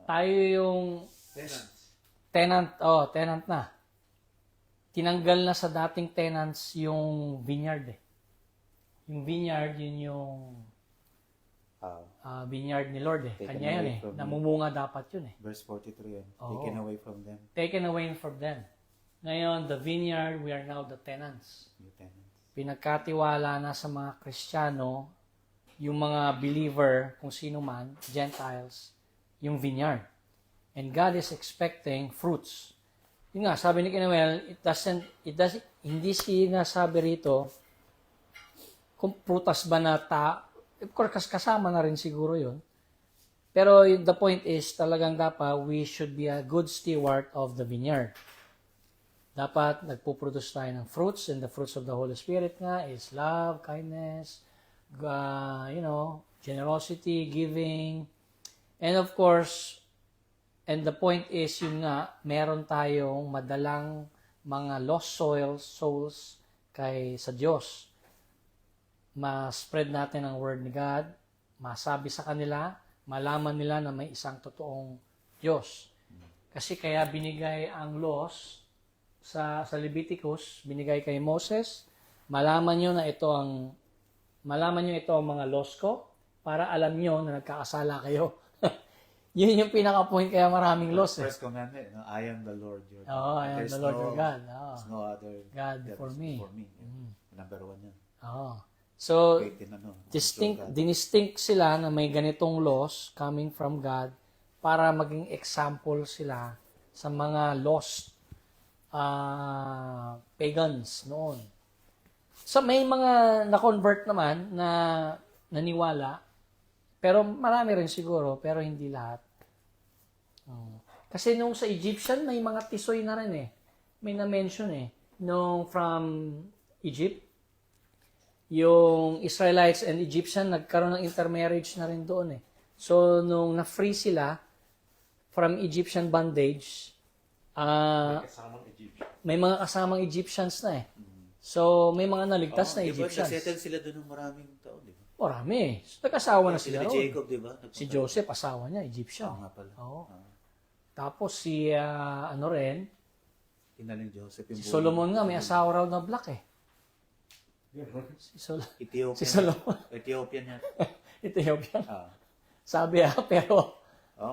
tayo yung Tenants. tenant na. Tinanggal na sa dating tenants yung vineyard eh. Yung vineyard, yun yung vineyard ni Lord eh. Taken Kanya yun away eh. from me. Namumunga dapat yun eh. verse 43 yan, Oo. taken away from them, Taken away from them. Ngayon, the vineyard, we are now the tenants. new tenants. Pinagkatiwala na sa mga Kristiyano, yung mga believer, kung sino man, Gentiles, yung vineyard. And God is expecting fruits. Yun nga, sabi ni Kinuel, hindi sinasabi rito kung prutas ba na of course, kasama na rin siguro yun. Pero the point is, talagang dapat we should be a good steward of the vineyard. Dapat nagpo-produce tayo ng fruits, and the fruits of the Holy Spirit nga is love, kindness, generosity, giving, and of course, And the point is, yun nga, meron tayong madalang mga lost souls sa Diyos. Ma-spread natin ang word ni God, masabi sa kanila, malaman nila na may isang totoong Diyos. Kasi kaya binigay ang laws sa Leviticus, binigay kay Moses, malaman nyo ito ang mga laws ko para alam nyo na nagkakasala kayo. Yun yung pinaka-point kaya maraming laws. First commandment, no? I am the Lord your God. Oo, I am There's the Lord your God. There's no other God that before is me. before me. Number one yan. Oo. So, Faith in ano, distinct sila na may ganitong laws coming from God para maging example sila sa mga lost pagans noon. So, may mga na-convert naman na naniwala, pero marami rin siguro, pero hindi lahat. Kasi nung sa Egyptian, may mga tisoy na rin eh. May na-mention eh. Nung from Egypt, yung Israelites and Egyptian, nagkaroon ng intermarriage na rin doon eh. So, nung na-free sila from Egyptian bondage, may mga kasamang Egyptians na eh. So, may mga naligtas na Egyptians. Nag-settle sila doon ng maraming taon, di ba? Marami eh. Nag-asawa na sila Sila ni roon. Jacob, di ba? Si Joseph, asawa niya, Egyptian. Oo nga pala. Oo. Tapos si, ano rin, Inaling Joseph yung si Solomon nga, may asawa raw na black eh. Ethiopian. Si Solomon. Ethiopian yan. Ethiopian. Ah. Sabi pero,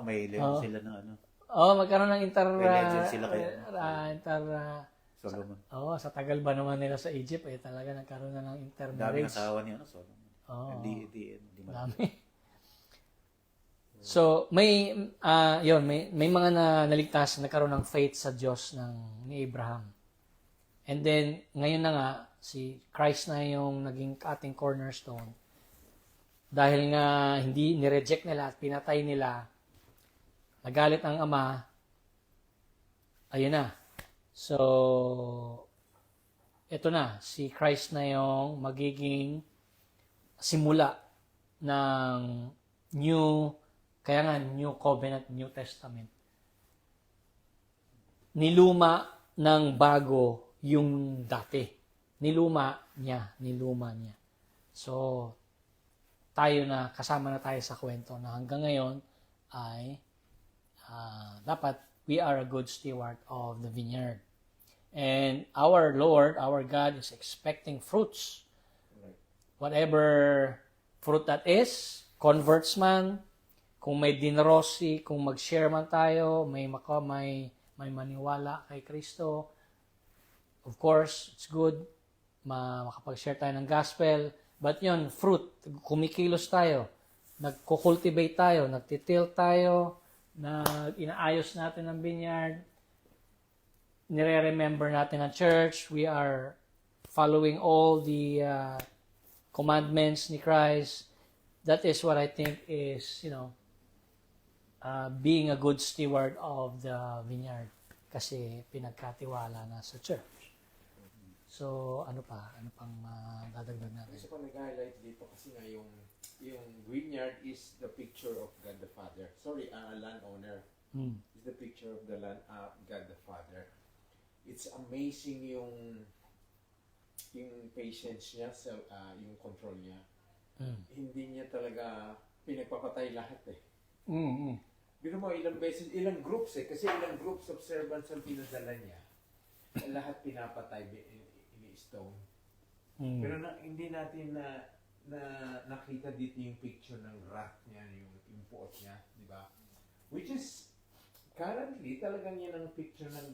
May level sila ng ano. magkaroon ng May legend sila kayo. Solomon. Solomon. Sa tagal ba naman nila sa Egypt, talaga nagkaroon na ng Daming intermarriage. asawa niya, Solomon. Oo. Hindi Dami. So, may mga naligtas na nagkaroon ng faith sa Diyos ni Abraham. And then, ngayon na nga, si Christ na yung naging ating cornerstone. Dahil nga hindi nireject nila at pinatay nila, nagalit ang Ama, ayun na. So, ito na, si Christ na yung magiging simula ng New Covenant, New Testament. Niluma ng bago yung dati. Niluma niya. So, kasama na tayo sa kwento na hanggang ngayon ay dapat we are a good steward of the vineyard. And our Lord, our God is expecting fruits. Whatever fruit that is, converts man, kung may dinrosi, kung mag-share man tayo, may maniwala kay Kristo, of course, it's good, makapag-share tayo ng gospel, but yun, fruit, kumikilos tayo, nagko-cultivate tayo, nagtitil tayo, inaayos natin ang vineyard, nire-remember natin ang church, we are following all the commandments ni Christ. That is what I think is, being a good steward of the vineyard kasi pinagkatiwala na sa church. So, ano pang dadagdag natin? Gusto ko nag-highlight dito kasi nga yung vineyard is the picture of God the Father. Sorry, landowner is the picture of the God the Father. It's amazing yung patience niya sa yung control niya. Hindi niya talaga pinagpapatay lahat eh. Bino mo ilang beses, ilang groups kasi ilang groups of servants ang pinadala niya. Lahat pinapatay, ini-stone. Pero hindi natin nakita dito yung picture ng wrath niya, yung puot niya, di ba? Which is, currently, talagang yan ang picture ng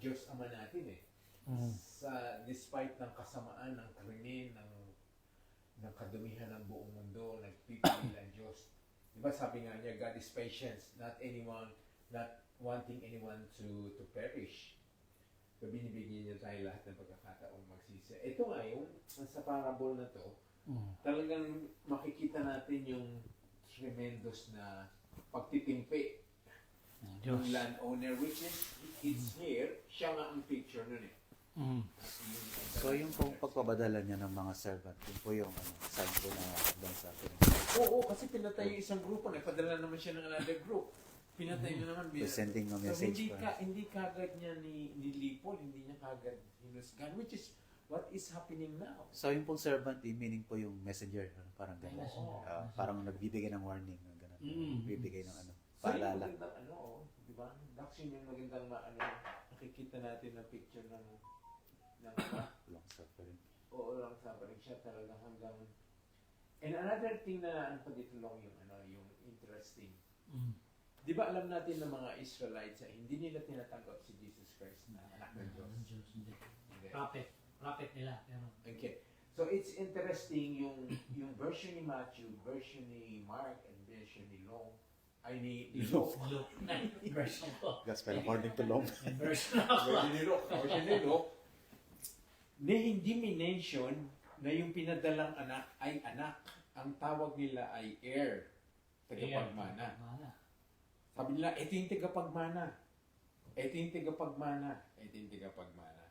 Diyos Ama natin eh. Despite ng kasamaan, ng krimen, ng kadumihan ng buong mundo, nagpipili ang Diyos. Diba sabi nga niya, God is patience, not wanting anyone to perish. So binibigyan niya tayo lahat ng pagkakataong magsisi. Ito nga yung, sa parable na to, talagang makikita natin yung tremendous na pagtitimpi ng landowner, which is, it's here, siya nga ang picture nun eh. So yung pong pagpabadala niya ng mga servant, yun po yung sign po na bansa. Oo, kasi pinatay yung isang grupo, nagpadala naman siya ng another group. Pinatay na naman. Sending a So, message hindi pa. hindi kagad niya nilipol, hindi niya kagad hinusgan, which is what is happening now. So yung pong servant, meaning po yung messenger, parang gano'n. Messenger. Parang nagbibigay ng warning, gano'n. Nagbibigay ng ano, So, yung paalala. magandang di ba? That's yung magandang nakikita natin na picture ng Long suffering. oo lang suffering siya talaga hanggang. And another thing na pa dito lang yung yung interesting. Di ba alam natin ng mga Israelites ay hindi nila tinatanggap si Jesus Christ na anak ng Diyos? Hindi. Hindi. Prophet nila. Pero, Okay. So it's interesting yung version ni Matthew, version ni Mark, and version ni Luke. Luke. Version ko. Gospel according to Long. Version ako. Version ni Luke, na hindi minention na yung pinadalang anak ay anak. Ang tawag nila ay heir, tagapagmana. Sabi nila, ito yung tagapagmana. Ito yung tagapagmana. Ito yung tagapagmana.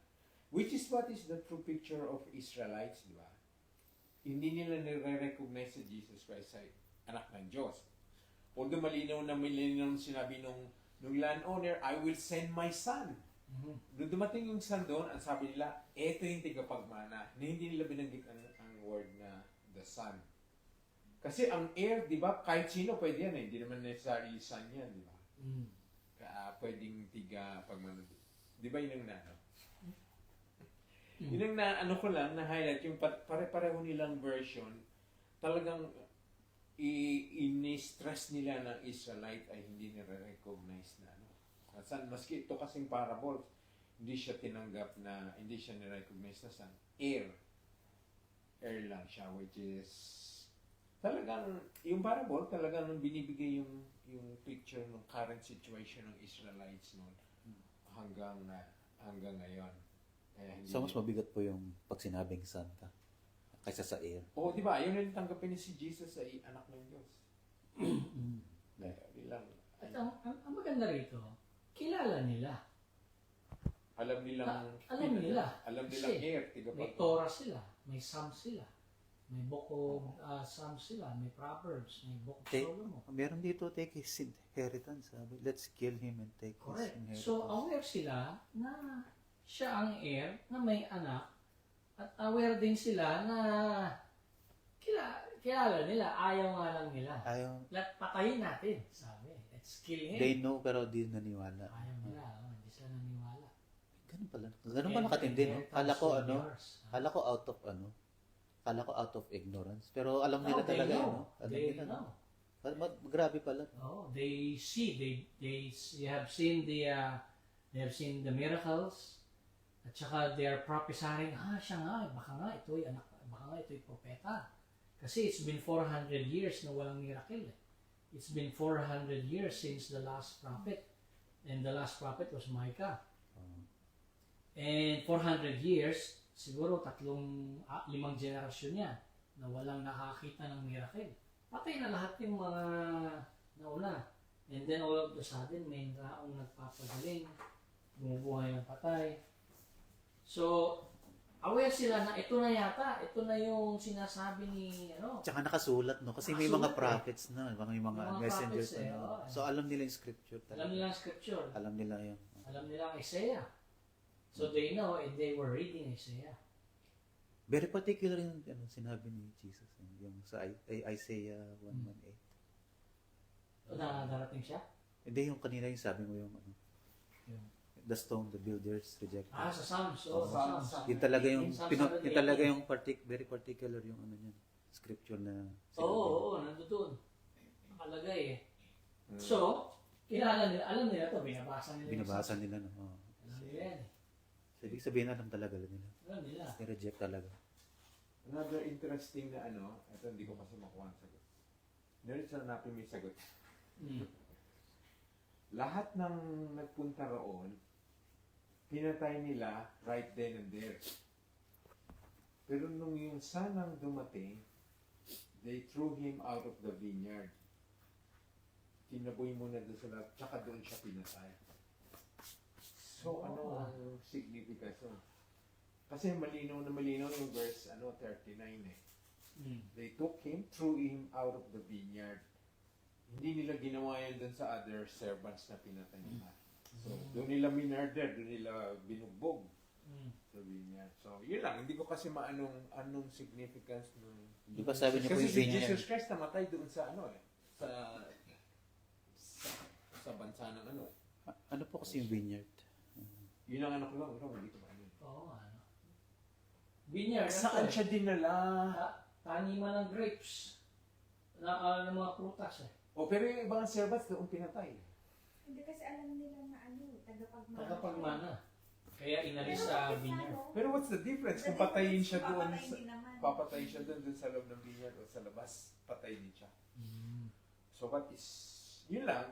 Which is what is the true picture of Israelites, di ba? Hindi nila nire-recognize si Jesus Christ ay anak ng Diyos. Although malinaw sinabi nung landowner, I will send my son. Nung dumating yung son doon, ang sabi nila, ito yung tagapagmana. Na hindi nila binanggit ang word na the son. Kasi ang heir, di ba, kahit sino pwede yan eh. Hindi naman necessarily son yan, di ba? Pwedeng pagmana. Di ba yun ang Yun ang ko lang, na-highlight, yung pare-pareho nilang version, talagang ini-stress nila ng Israelite ay hindi nire-recognize na maski ito kasing parables, hindi siya tinanggap na, hindi siya nire-recognize na son. Heir lang siya, which is talagang, yung parable, talagang binibigay yung picture ng current situation ng Israelites noon hanggang ngayon. Kaya hindi So mas mabigat po yung pag sinabing santa kaysa sa heir. Oo, di ba? Yun yung tanggapin ni si Jesus ay anak ng Diyos. Bilang, At ang maganda rito, kilala nila. alam nilang Alam nila. Alam nilang Kasi heir, may Torah sila, may Psalms sila, may Book of Psalms sila, may Proverbs, may Book of Solomon. Meron dito, take his inheritance. Sabi, let's kill him and take Correct. his inheritance. So, aware sila na siya ang heir, na may anak, at aware din sila na kilala nila, ayaw nga lang nila. Ayaw, Patayin natin, sabi. Let's kill him. they know pero di naniwala. Ayaw nila, hindi sila naniwala. Ganun pala. Ganun pala katindi, no? Kala ko out of ignorance. Pero alam nila talaga, no? Alam They nila, know. no? Grabe pala. Oh, they see, they have seen they have seen the miracles. At saka they are prophesying, siya nga, baka nga ito'y anak, baka nga ito'y propeta. Kasi it's been 400 years na walang miracle. It's been 400 years since the last prophet. And the last prophet was Micah. And 400 years, siguro 5 generasyon niya na walang nakakita ng miracle. Patay na lahat yung mga nauna. And then all of a sudden, may taong nagpapagaling, bumubuhay ng patay. So, aware sila na ito na yata, ito na yung sinasabi ni, Tsaka nakasulat, no? Kasi may mga prophets na, may mga messengers prophets, na. oo. So, alam nila yung scripture talaga. alam nila ang scripture, Alam nila yung... alam nila ang Isaiah. So, they know, and they were reading Isaiah. Very particular yung sinabi ni Jesus. Yung sa Isaiah 1:18. Na darating siya? Hindi, yung kanina yung sabi mo yung Yung, the stone the builders rejected. sa Psalms. Psalms. Yun talaga yung Psalms yun talaga yung very particular yung niyan, scripture na Oo, nandoon. Nakalagay eh. So, kilala nila, alam nila to, binabasa nila. binabasa nila, no. Alam nila yan eh. So, ibig sabihin alam talaga nila. Alam nila. I-reject talaga. another interesting na ito hindi ko kasi makuha ang sagot. Diretso na natin may sagot. Lahat ng nagpunta roon, pinatay nila right then and there. Pero nung yung sanang dumating, they threw him out of the vineyard. Tinaboy muna doon sa lahat, tsaka doon siya pinatay. So, ano ang significance? Kasi malinaw na malinaw yung verse 39 eh. They took him, threw him out of the vineyard. Hindi nila ginawa yan dun sa other servants na pinatay nila. So, doon nila minurder, doon nila binugbog. Sabi niya. So, yun lang. Hindi ko kasi anong significance ng... Di ba sabi niyo po Kasi yung si vineyard? Jesus Christ namatay doon sa sa bansa ng ano. Ano po kasi yung vineyard? Yun ang anak ko lang. Hindi ko ano. Oo, ano. Vineyard, Saan siya dinala? Taniman ng grapes. Ng mga prutas eh. O, pero yung ibang servants doon pinatay. Hindi kasi alam nila na tagapagmana. Tagapagmana. Kaya inalis sa vineyard. Pero what's the difference? Kung patayin siya doon, papatayin siya doon sa loob ng vineyard o sa labas, patay din siya. So what is, yun lang,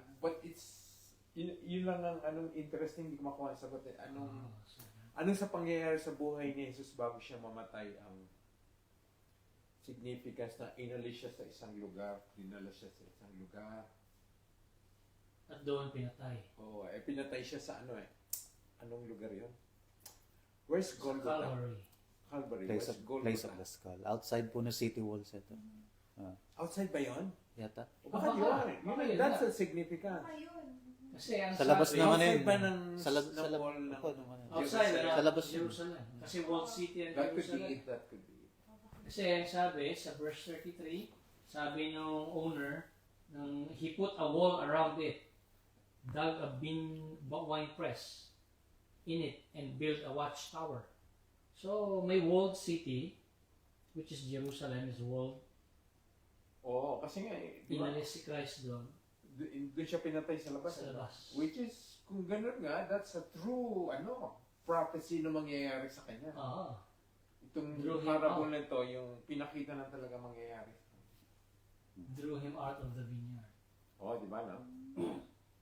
yun lang ang anong interesting, hindi ko makuha ang sagot eh. Anong sa pangyayari sa buhay ni Jesus bago siya mamatay ang significance na inalis siya sa isang lugar, dinala siya sa isang lugar. At doon pinatay. Oo, pinatay siya sa anong lugar yun? Where's Golgotha? Calvary. Place Where's of the skull. Outside po ng city walls ito. Outside ba yun? Yata. O baka yun. That's the significance. Kasi ang Sa labas sabi, naman Outside yun. ba ng wall ng outside Jerusalem? Sa labas yun. Jerusalem. Kasi walled city ang That could be Jerusalem. it. That could be it. Kasi ang sabi sa verse 33, sabi nung owner, he put a wall around it, dug a wine press in it, and built a watchtower. So may walled city, which is Jerusalem, is walled. Oo, kasi nga di ba? Inalis si Christ doon Doon siya pinatay sa labas. sa labas. Which is, kung ganun nga, that's a true, prophecy na mangyayari sa kanya. Oo. Itong Drew him parable na to, yung pinakita na talaga mangyayari. Drew him out of the vineyard. Oo, di ba, no?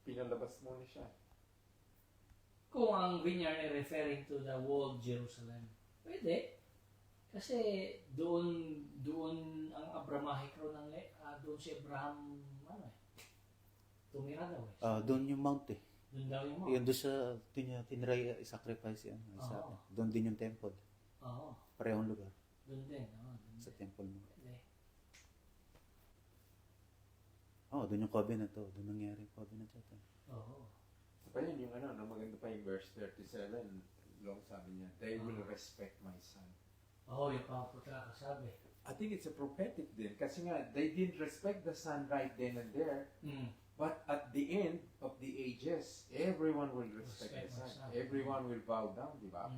Pinalabas muna siya. Kung ang vineyard ay referring to the walled Jerusalem, pwede. Kasi doon ang Abrahamic roon doon si Abraham, tumira daw eh. Doon yung mount eh. Doon daw yung Yun doon sa tinry sacrifice yan. Oo. Doon din yung temple. Oo, Parehong lugar. doon din. Doon Sa din. temple mo. Pwede. Doon yung covenant to. Doon nangyari yung covenant yata. Oo. Pa yun, yung maganda pa yung verse 37, long sabi niya, they will respect my son. Oo, yung pagkakasabi. I think it's a prophetic din, kasi nga, they didn't respect the son right then and there, but at the end of the ages, everyone will respect the son. Everyone will bow down, di ba?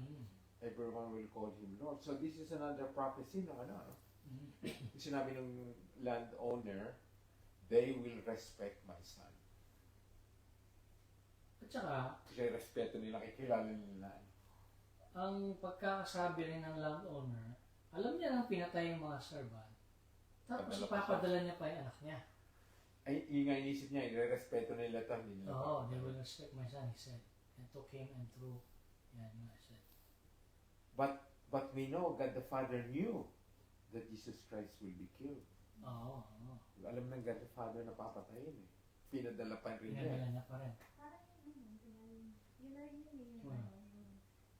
Everyone will call him Lord. So this is another prophecy ng sinabi ng landowner, they will respect my son. At saka, Kasi respeto nila, kikilala nila. ang pagkakasabi rin ng landowner, alam niya nang pinatay yung mga servant. Tapos Padala pa ipapadala niya pa yung anak niya. Ay, yung nga inisip niya, irespeto nila ito. Oo, they will respect my son, he said. And took him and threw. Yan, I said. But we know God the Father knew that Jesus Christ will be killed. Oo. Alam ng God the Father na papatayin eh. Pinadala pa rin niya. Pinadala niya pa rin. Parang yun na rin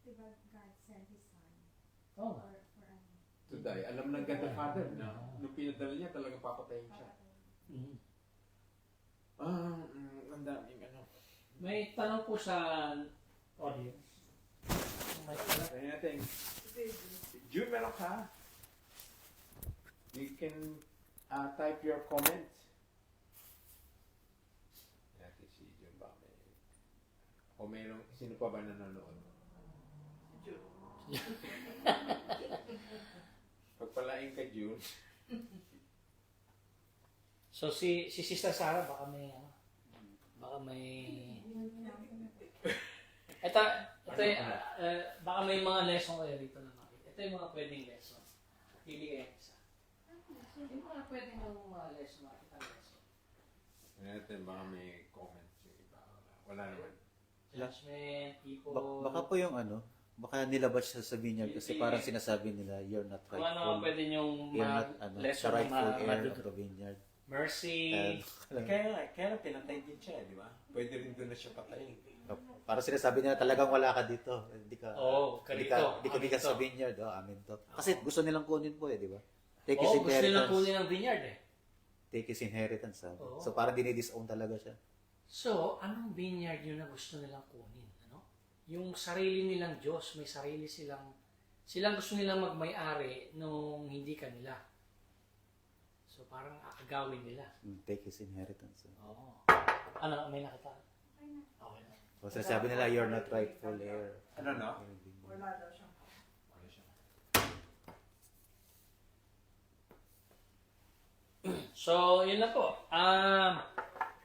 diba God sent His Son Oo. for To die. Alam ng God the Father na nung pinadala niya talagang papatayin siya. Mhm. Ang daming May tanong po sa audience. May tanong. Kaya natin, June, meron ka? You can type your comments. Natin si June ba? O meron, sino pa ba nanonood? Pagpalain ka, June. So si Sister Sarah baka may ito baka may mga lesson kayo dito na makita. Ito yung mga pwedeng lesson. Pili kayo isa. Yung mga pwedeng mga lesson, makita lesson. Kaya natin, baka may comments yung iba. Wala naman. Judgment, people. Baka po yung baka nilabas siya sa vineyard kasi parang sinasabi nila, you're not Kung ano rightful. pwede yung You're not the lesson rightful na heir of the vineyard. mercy. Kaya pinatay din siya, di ba? Pwede rin doon na siya patayin. Parang sinasabi nila talagang wala ka dito. Hindi ka hindi ka sa vineyard. Amin to. Kasi gusto nilang kunin po di ba? Take his Gusto nilang inheritance. kunin ng vineyard eh. take his inheritance. Sabi. Oo. So parang dinidisown talaga siya. So, anong vineyard yun na gusto nilang kunin? Ano? Yung sarili nilang Diyos, may sarili silang gusto nilang magmay-ari nung hindi kanila. So, parang aagawin nila. Take his inheritance. Oo. Ano, may nakita? Okay na. So sabi nila, you're not rightful heir. Ano, no? Wala daw siyang So, yun lang po.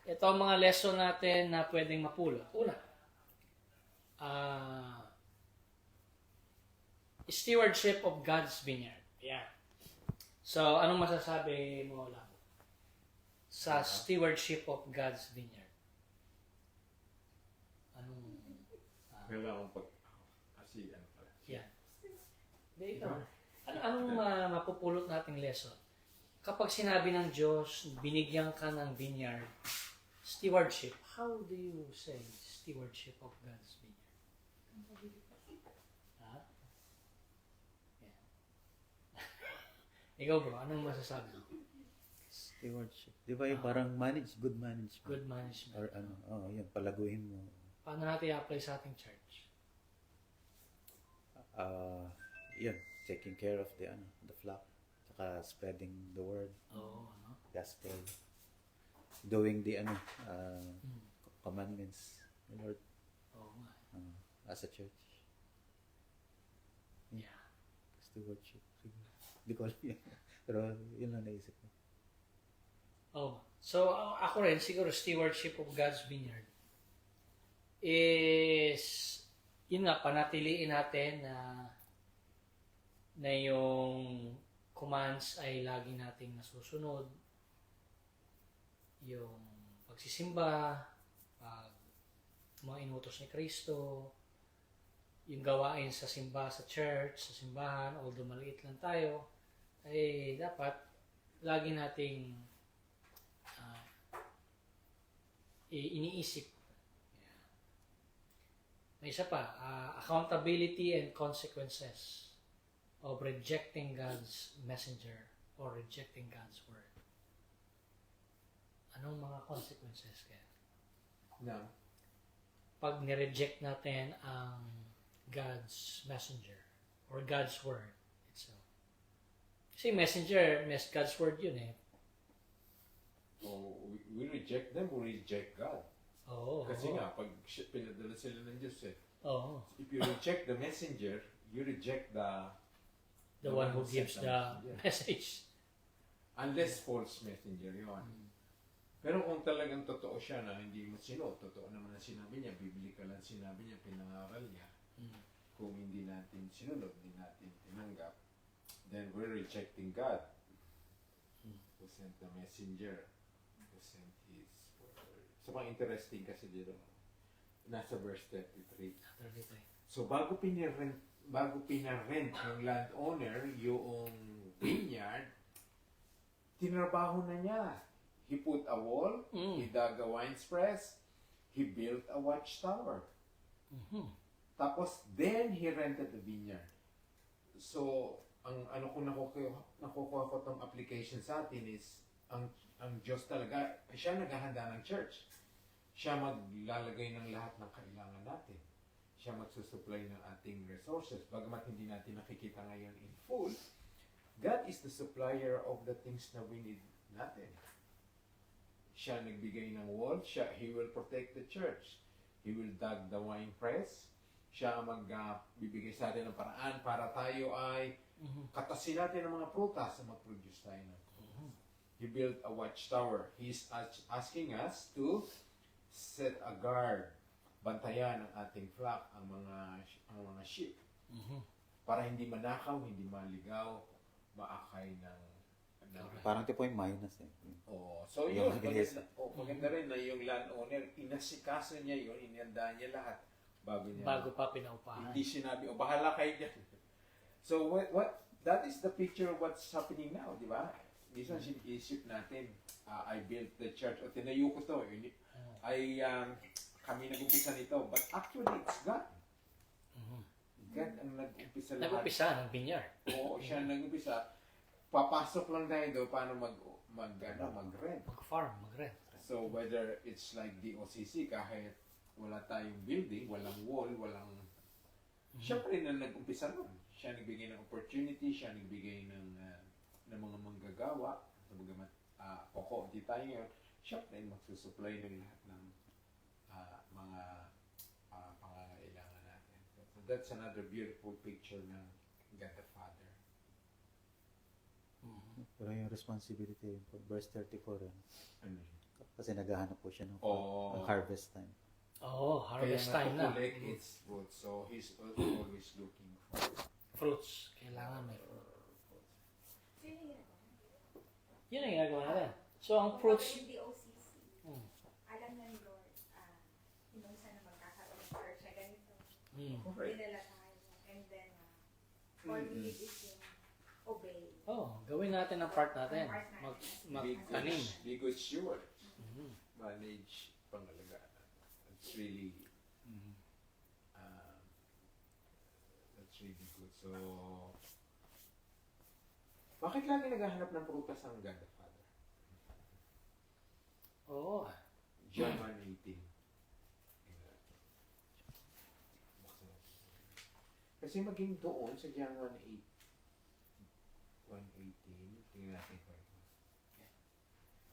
Ito ang mga lesson natin na pwedeng mapulot. Una, stewardship of God's vineyard. Yan. So, anong masasabi mo lang sa stewardship of God's vineyard? Anong, Kailangan pag... Kasi ano pala. yan. Dito. Anong mapupulot nating lesson? Kapag sinabi ng Diyos, binigyan ka ng vineyard, stewardship, how do you say stewardship of God's vineyard? Ha? Yeah. Ikaw bro, anong masasabi mo? Stewardship. Di ba yung parang good management? Good management. Or ano, yun, palaguin mo. Paano natin i-apply sa ating church? Yun, taking care of the flock. Saka spreading the word, Oo, ano? gospel. Doing the commandments, the Lord, Oo nga. as a church. Yeah. Stewardship. Hindi ko alam yan. Pero yun lang naisip ko. Oh, so ako rin siguro stewardship of God's vineyard is yun nga panatiliin natin na yung commands ay lagi nating nasusunod, yung pagsisimba, pag mga inutos ni Kristo, yung gawain sa sa church, sa simbahan, although maliit lang tayo, ay dapat lagi nating iniisip. Yeah. May isa pa, accountability and consequences of rejecting God's messenger or rejecting God's word. Anong mga consequences kaya? No. Pag nireject natin ang God's messenger or God's word itself. Kasi messenger, God's word yun eh. Oh, we reject them, we reject God. Oo. Kasi nga, pag pinadala sila ng Diyos Oo. if you reject the messenger, you reject The one who sent gives the the messenger. message. Unless false messenger yun. Pero kung talagang totoo siya na hindi mo totoo naman ang sinabi niya, biblical ang sinabi niya, pinangaral niya. Kung hindi natin sinunod, hindi natin tinanggap, then we're rejecting God who sent the messenger, who sent his word. So, pang interesting kasi dito, nasa verse 33. So, bago pinarent ng landowner yung vineyard, tinrabaho na niya. He put a wall, he dug a wine press, he built a watchtower. Tapos, then he rented the vineyard. So, ang ano ko nakukuha ko tong application sa atin is, ang Diyos talaga, siya naghahanda ng church. Siya maglalagay ng lahat ng kailangan natin. Siya magsusupply ng ating resources. Bagamat hindi natin nakikita ngayon in full, God is the supplier of the things na we need natin. Siya nagbigay ng wall, He will protect the church. He will dug the wine press. Siya magbibigay sa atin ng paraan para tayo ay katasin natin ng mga prutas na mag-produce tayo ng prutas. He built a watchtower. He's asking us to set a guard, bantayan ang ating flock, ang mga sheep. Para hindi manakaw, hindi maligaw, maakay ng Parang ito po yung minus eh. so yun, Mabilis. maganda rin na yung landowner, inasikaso niya yun, inihanda niya lahat Bago pa pinaupahan. Hindi sinabi, bahala kayo dyan. So what that is the picture of what's happening now, di ba? Minsan isip natin, I built the church, o tinayo ko to, kami nag-umpisa nito, but actually it's God. God ang nag-umpisa lahat. Nag-umpisa ng vineyard. Oo, siya nag-umpisa. papasok lang tayo doon paano mag-rent. Mag-farm, mag-rent. So whether it's like DOCC, kahit wala tayong building, walang wall, walang... Siya pa rin ang nag-umpisa nun. Siya nagbigay ng opportunity, siya nagbigay ng mga manggagawa. Sa bagamat di tayo ngayon, siya pa rin magsusupply ng lahat ng mga pangangailangan natin. So that's another beautiful picture ng God the Father. Pero yung responsibility, verse 34 yan. Ano yun? Kasi naghahanap po siya ng Oo. ng harvest time. Oo, harvest time na. collect its fruit. So he's always looking for Fruits. Kailangan may fruit. So, yun yung ginagawa. Yun ang ginagawa natin. So, ang fruits... Yung DOCC, Hmm. alam na ni Lord, kung saan na magkakaroon ng church na ganito. Hmm. Dinala tayo. And then, all we need is yung obey. Oh, gawin natin ang part natin. Magtanim. Be good steward. Mhm. Manage pangalagaan. That's really good. So, bakit lagi naghahanap ng prutas ang God the Father? Oo. John 1:18. Kasi maging doon sa John 1:18, tingnan natin pa ito.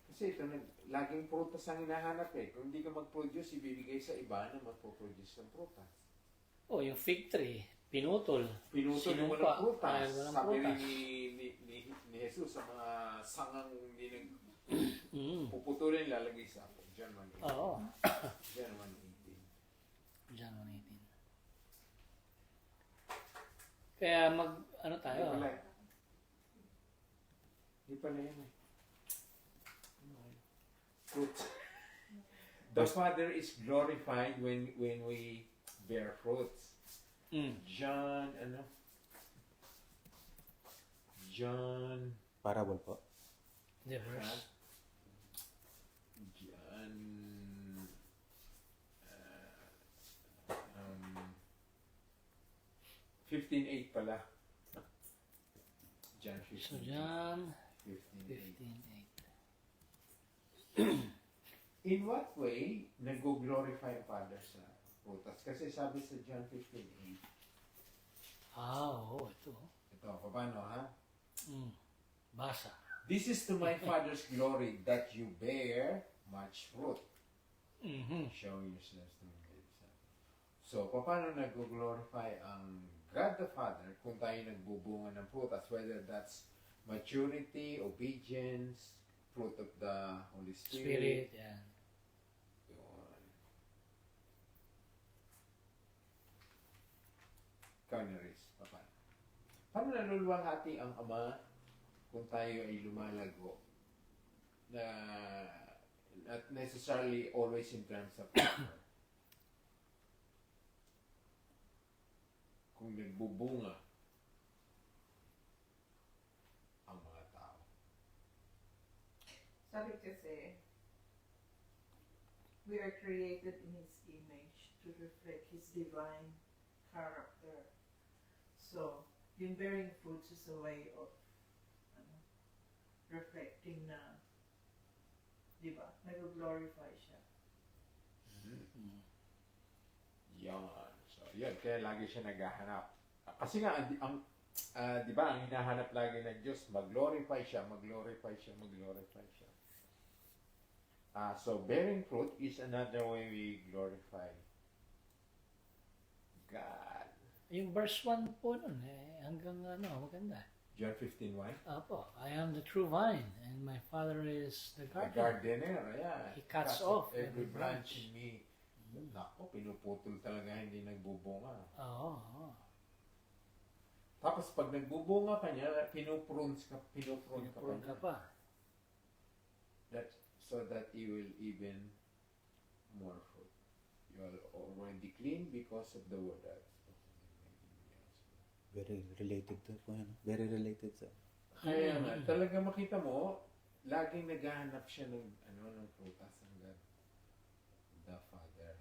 Kasi ito, laging prutas ang hinahanap eh. Kung hindi ka mag-produce, ibibigay sa iba na magpo-produce ng prutas. Oh, yung fig tree, pinutol. Pinutol yung Sinumpa. walang prutas. Dahil walang Sabi prutas. ni Jesus sa mga sangang hindi Mm. puputulin, lalagay sa ako. John 1:18. Oo. John 1:18. John 1:18. Kaya ano tayo? Hindi pala. Hindi pala yan eh. Fruit. The Father is glorified when we bear fruits. Mm. John, Parable po. The verse. John, 15:8 pala. John 15:8. So, John 15:8. 15:8. In what way nag-glorify ang Father sa prutas? Kasi sabi sa John 15:8, Oo, ito. ito, paano ha? Mm. Basa. This is to my Father's glory that you bear much fruit, Mhm. showing yourselves to me. So, paano nag-glorify ang God the Father kung tayo nagbubunga ng prutas, whether that's maturity, obedience, fruit of the Holy Spirit, Spirit. yan. Yun. Ikaw na, Riz, paano naluluwalhati ang Ama kung tayo ay lumalago na not necessarily always in terms of power? Kung nagbubunga ang mga tao. Sabi kasi, we are created in His image to reflect His divine character. So, yung bearing fruits is a way of reflecting na, di ba, nag-glorify siya. Mm. Yan. So, yun. Kaya lagi siya naghahanap. Kasi nga, di ba, ang hinahanap lagi ng Diyos, mag-glorify siya, mag-glorify siya, mag-glorify siya. So, bearing fruit is another way we glorify God. Yung verse 1 po nun, hanggang maganda. John 15:1. Apo, I am the true vine, and my Father is the The gardener. gardener, yeah. He cuts off every every branch branch. in me. Nako, pinuputol talaga, hindi nagbubunga. Oo. Tapos pag nagbubunga ka niya, pinuprunes ka pa Pinupurun ka niya. pa. So that you will even more fruit. You are already clean because of the word. Very related to po yan. Very related sa... Kaya nga, talaga makita mo, laging naghahanap siya ng prutas ng God. The Father.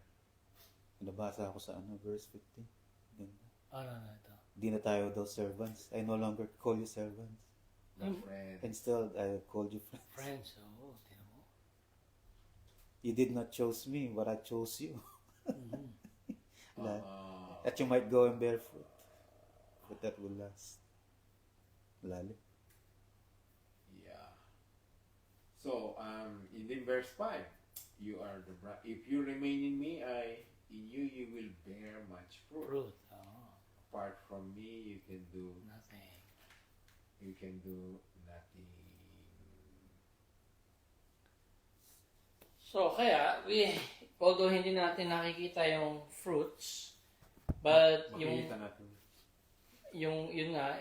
Nabasa ako sa verse 50. Yun. Ano na ito? Di na tayo daw servants. I no longer call you servants. Friend. And still, I called you friend. Friends, oh, tinan mo. You did not choose me, but I chose you. Ah. That you might go and bear fruit. But that will last. Lalim. Yeah. So, in the verse 5, you are the if you remain in me, in you will bear much fruit. Fruit, oh, Apart from me, you can do nothing. nothing. So, kaya, although hindi natin nakikita yung fruits, but Makikita natin. yun nga,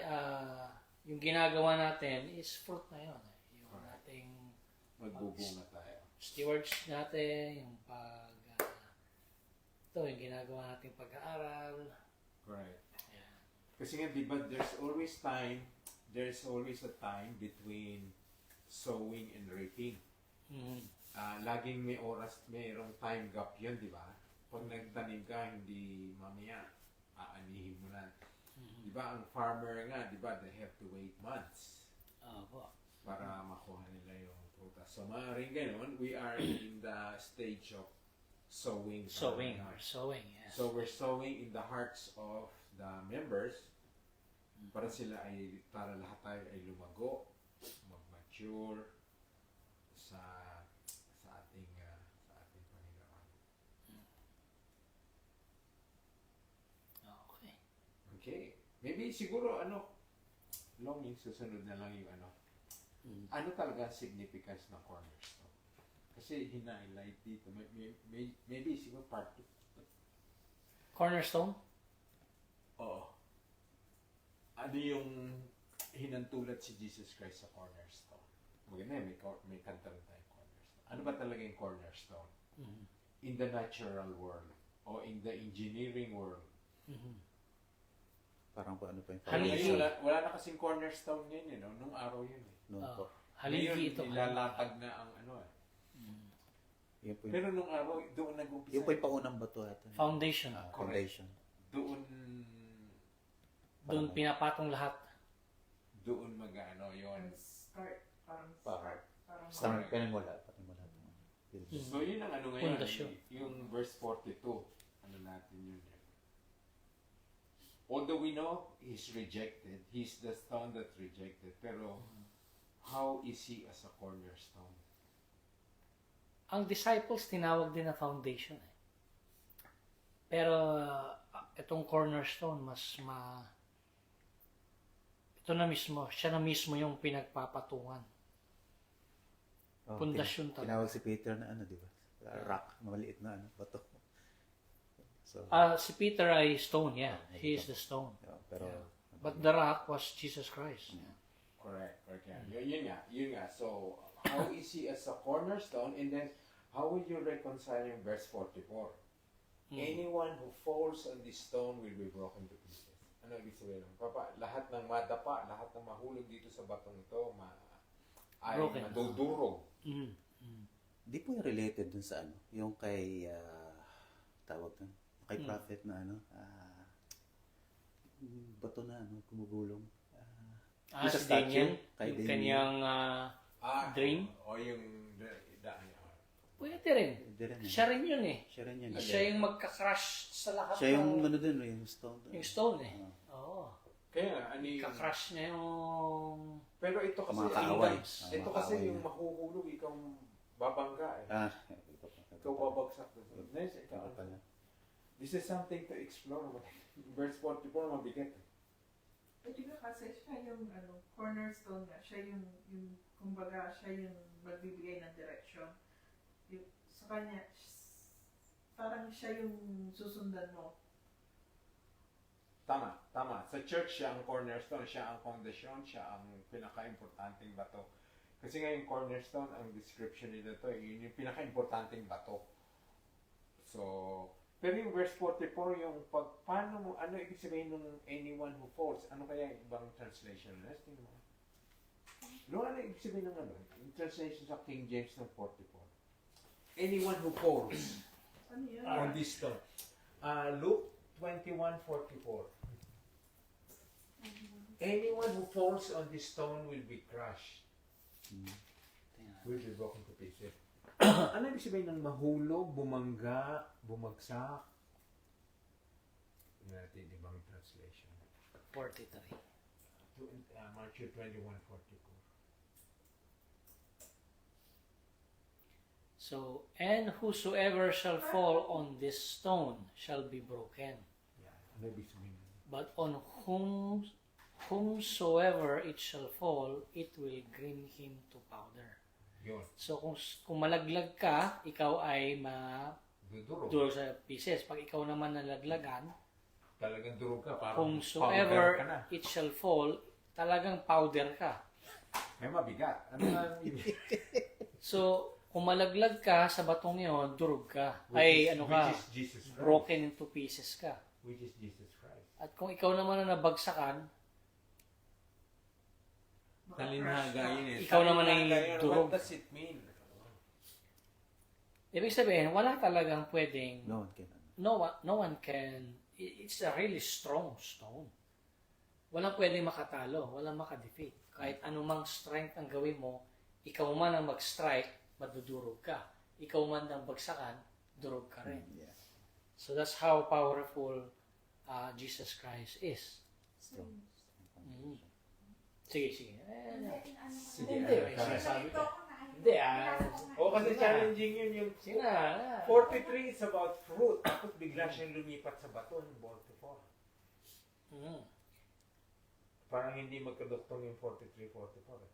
yung ginagawa natin is fruit na yun. Yung ating Magbubunga tayo. stewards natin, yung ito, yung ginagawa nating pag-aaral. Correct. Ayan. Kasi nga, di ba, there's always a time between sowing and reaping. Mm. Laging may oras, mayroong time gap yun, di ba? Pag nagtanim ka, hindi mamaya aanihin mo na. Di ba, ang farmer nga, di ba, they have to wait months Opo. para makuha nila yung prutas. So, maaaring ganun, we are in the stage of sowing. Sowing, yes. So, we're sowing in the hearts of the members para lahat tayo ay lumago, mag-mature sa ating Panginoon. Okay. Okay. Maybe siguro long yung susunod na lang yung ano talaga significance ng cornerstone? Kasi hina-highlight dito. Maybe siguro part 2. Cornerstone? Oo. Ano yung hinantulat si Jesus Christ sa cornerstone? Maganda may kanta rin tayo cornerstone. Ano ba talaga yung cornerstone? Mhm. In the natural world o in the engineering world. Mhm. Parang pa ano pa yung Haligi. Wala na kasing cornerstone ngayon, no? Nung araw yun. Noon po. Haligi Ngayon, ito. nilalatag na ang Yun po yung, Pero nung araw, doon nag-umpisa. yun po yung paunang bato ata. Foundation. Foundation. Doon Pinapatong lahat. doon mag-ano yun. Start, parang Parang- start. Parang Parang panimula. Panimula. So yun ang ano ngayon, Pundasyon. yung verse 42. Ano natin yun. Although we know he's rejected, he's the stone that's rejected, pero how is he as a cornerstone? Ang disciples tinawag din na foundation. Pero itong cornerstone, siya na mismo yung pinagpapatungan. Pundasyon talaga. Tinawag si Peter na ano, di ba? Rock. Maliit na ano, bato. So, Si Peter ay stone, yeah. He is the stone. pero, But the rock was Jesus Christ. Correct. Yun nga. So, how is he as a cornerstone? And then, how will you reconcile in verse 44? Anyone who falls on this stone will be broken to pieces. Ano ibig sabihin? Lahat ng madapa, lahat ng mahulog dito sa batong ito, ay Broken. madudurog. Mm. di po yung related dun sa ano, yung kay, tawag dun, kay prophet na ano, bato na ano, gumugulong. Yung sa Si Daniel, statue, kay yung Daniel. kanyang dream. O yung Pwede rin. Hindi rin Siya rin yun eh. Siya rin yun. Siya yung magka-crush sa lahat Siya yung ng- ano dun, yung stone. yung stone eh. Oo. Kaya, ano yung... Ka-crush niya yung... Pero ito kasi, Mga kaaway. ito kasi yung mahuhulog, ikaw babangga eh. Ikaw babagsak. Nice, ikaw. This is something to explore. Verse 44, mabigat. Eh, di ba kasi siya yung cornerstone nga, siya yung kumbaga, siya yung magbibigay ng direction. Yung, sa kanya, parang siya yung susundan mo. Tama. Sa church, siya ang cornerstone, siya ang foundation, siya ang pinaka-importanting bato. Kasi nga yung cornerstone, ang description nila to, yun yung pinaka-importanting bato. So, pero yung verse 44, yung paano mo, ano ibig sabihin ng anyone who falls? Ano kaya yung ibang translation? Let's think mo. Ano ibig sabihin ng yung translation sa King James ng 44? Anyone who falls Ano yun? on this stone. Luke 21:44. anyone who falls on this stone will be crushed. Will be broken to pieces. Ano ibig sabihin ng mahulog, bumangga, bumagsak? Tingnan natin ibang translation. 43. Matthew 21:44. So, and whosoever shall fall on this stone shall be broken. Yeah. Ano ibig sabihin? But on whomsoever it shall fall, it will grind him to powder. Yun. So, kung malaglag ka, ikaw ay Dudurog. madurog sa pieces. Pag ikaw naman nalaglagan, Talagang durog ka. Parang powder whomsoever ka na. it shall fall, talagang powder ka. May mabigat. Ano nga ibig? So, kung malaglag ka sa batong yon, durog ka. Ay, ano ka, Which is Jesus Christ. broken into pieces ka. Which is Jesus Christ. At kung ikaw naman na nabagsakan, Talinhaga yun eh. Ikaw naman ay Talinhaga yun. durog. What does it mean? ibig sabihin, wala talagang pwedeng, No one can. no one can, it's a really strong stone. Walang pwedeng makatalo, walang makadefeat. Kahit anumang strength ang gawin mo, ikaw man ang mag-strike, madudurog ka. Ikaw man ang bagsakan, durog ka rin. Yeah. So that's how powerful Jesus Christ is. Strong. Mhm. Sige, sige. Sige, Hindi, ano ka? sinasabi ko. Hindi, Oo, kasi challenging yun yung Sige na. 43 is about fruit. Tapos bigla siyang lumipat sa bato ng 44. Mhm. Parang hindi magkaduktong yung 43, 44.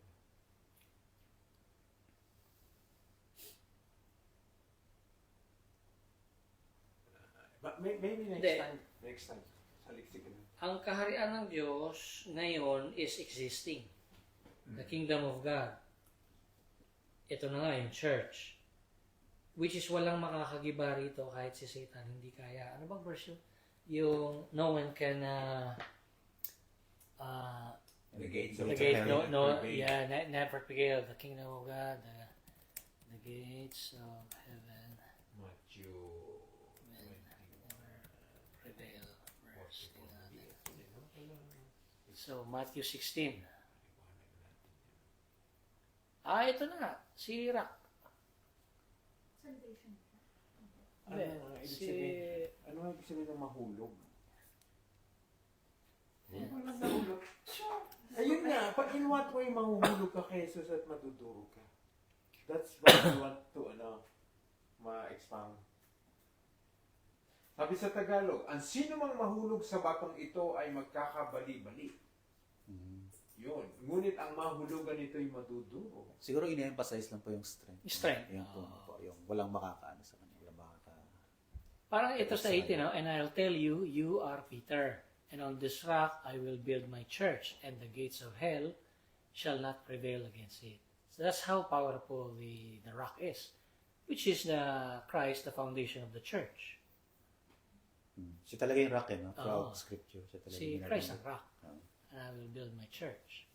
But maybe next Hindi. time. Next time. Saliksikin. Ang kaharian ng Diyos ngayon is existing. The kingdom of God. Ito na nga yung church. Which is walang makakagiba rito kahit si Satan hindi kaya. Ano bang verse yun? Yung no one can The gates of the gate, hell no, prevail. yeah, never prevail. The kingdom of God, the gates of heaven Matthew never prevail. Verse 11. So, Matthew 16. Ito na. Si Rock. Salvation. Ano nga ibig sabihin? Ano nga ibig sabihin ng mahulog? Walang nahulog. Ayun nga, pag in what way mahuhulog ka kay Jesus at madudurog ka? That's what I want to, ma-expound. Sabi sa Tagalog, ang sino mang mahulog sa batong ito ay magkakabali-bali. Yun. Ngunit ang mahulugan nito ay madudurog. Siguro ini-emphasize lang po yung strength. Strength. Yung, po, yung walang makakaano sa kanya. Walang Parang ito sa 18, no? And I'll tell you, you are Peter. And on this rock I will build my church, and the gates of hell shall not prevail against it. So that's how powerful the rock is, which is the Christ, the foundation of the church. Siya talaga yung rock, no? Oo. Throughout scripture. Siya talaga Si yung Christ ang ginagawa. rock. And I will build my church.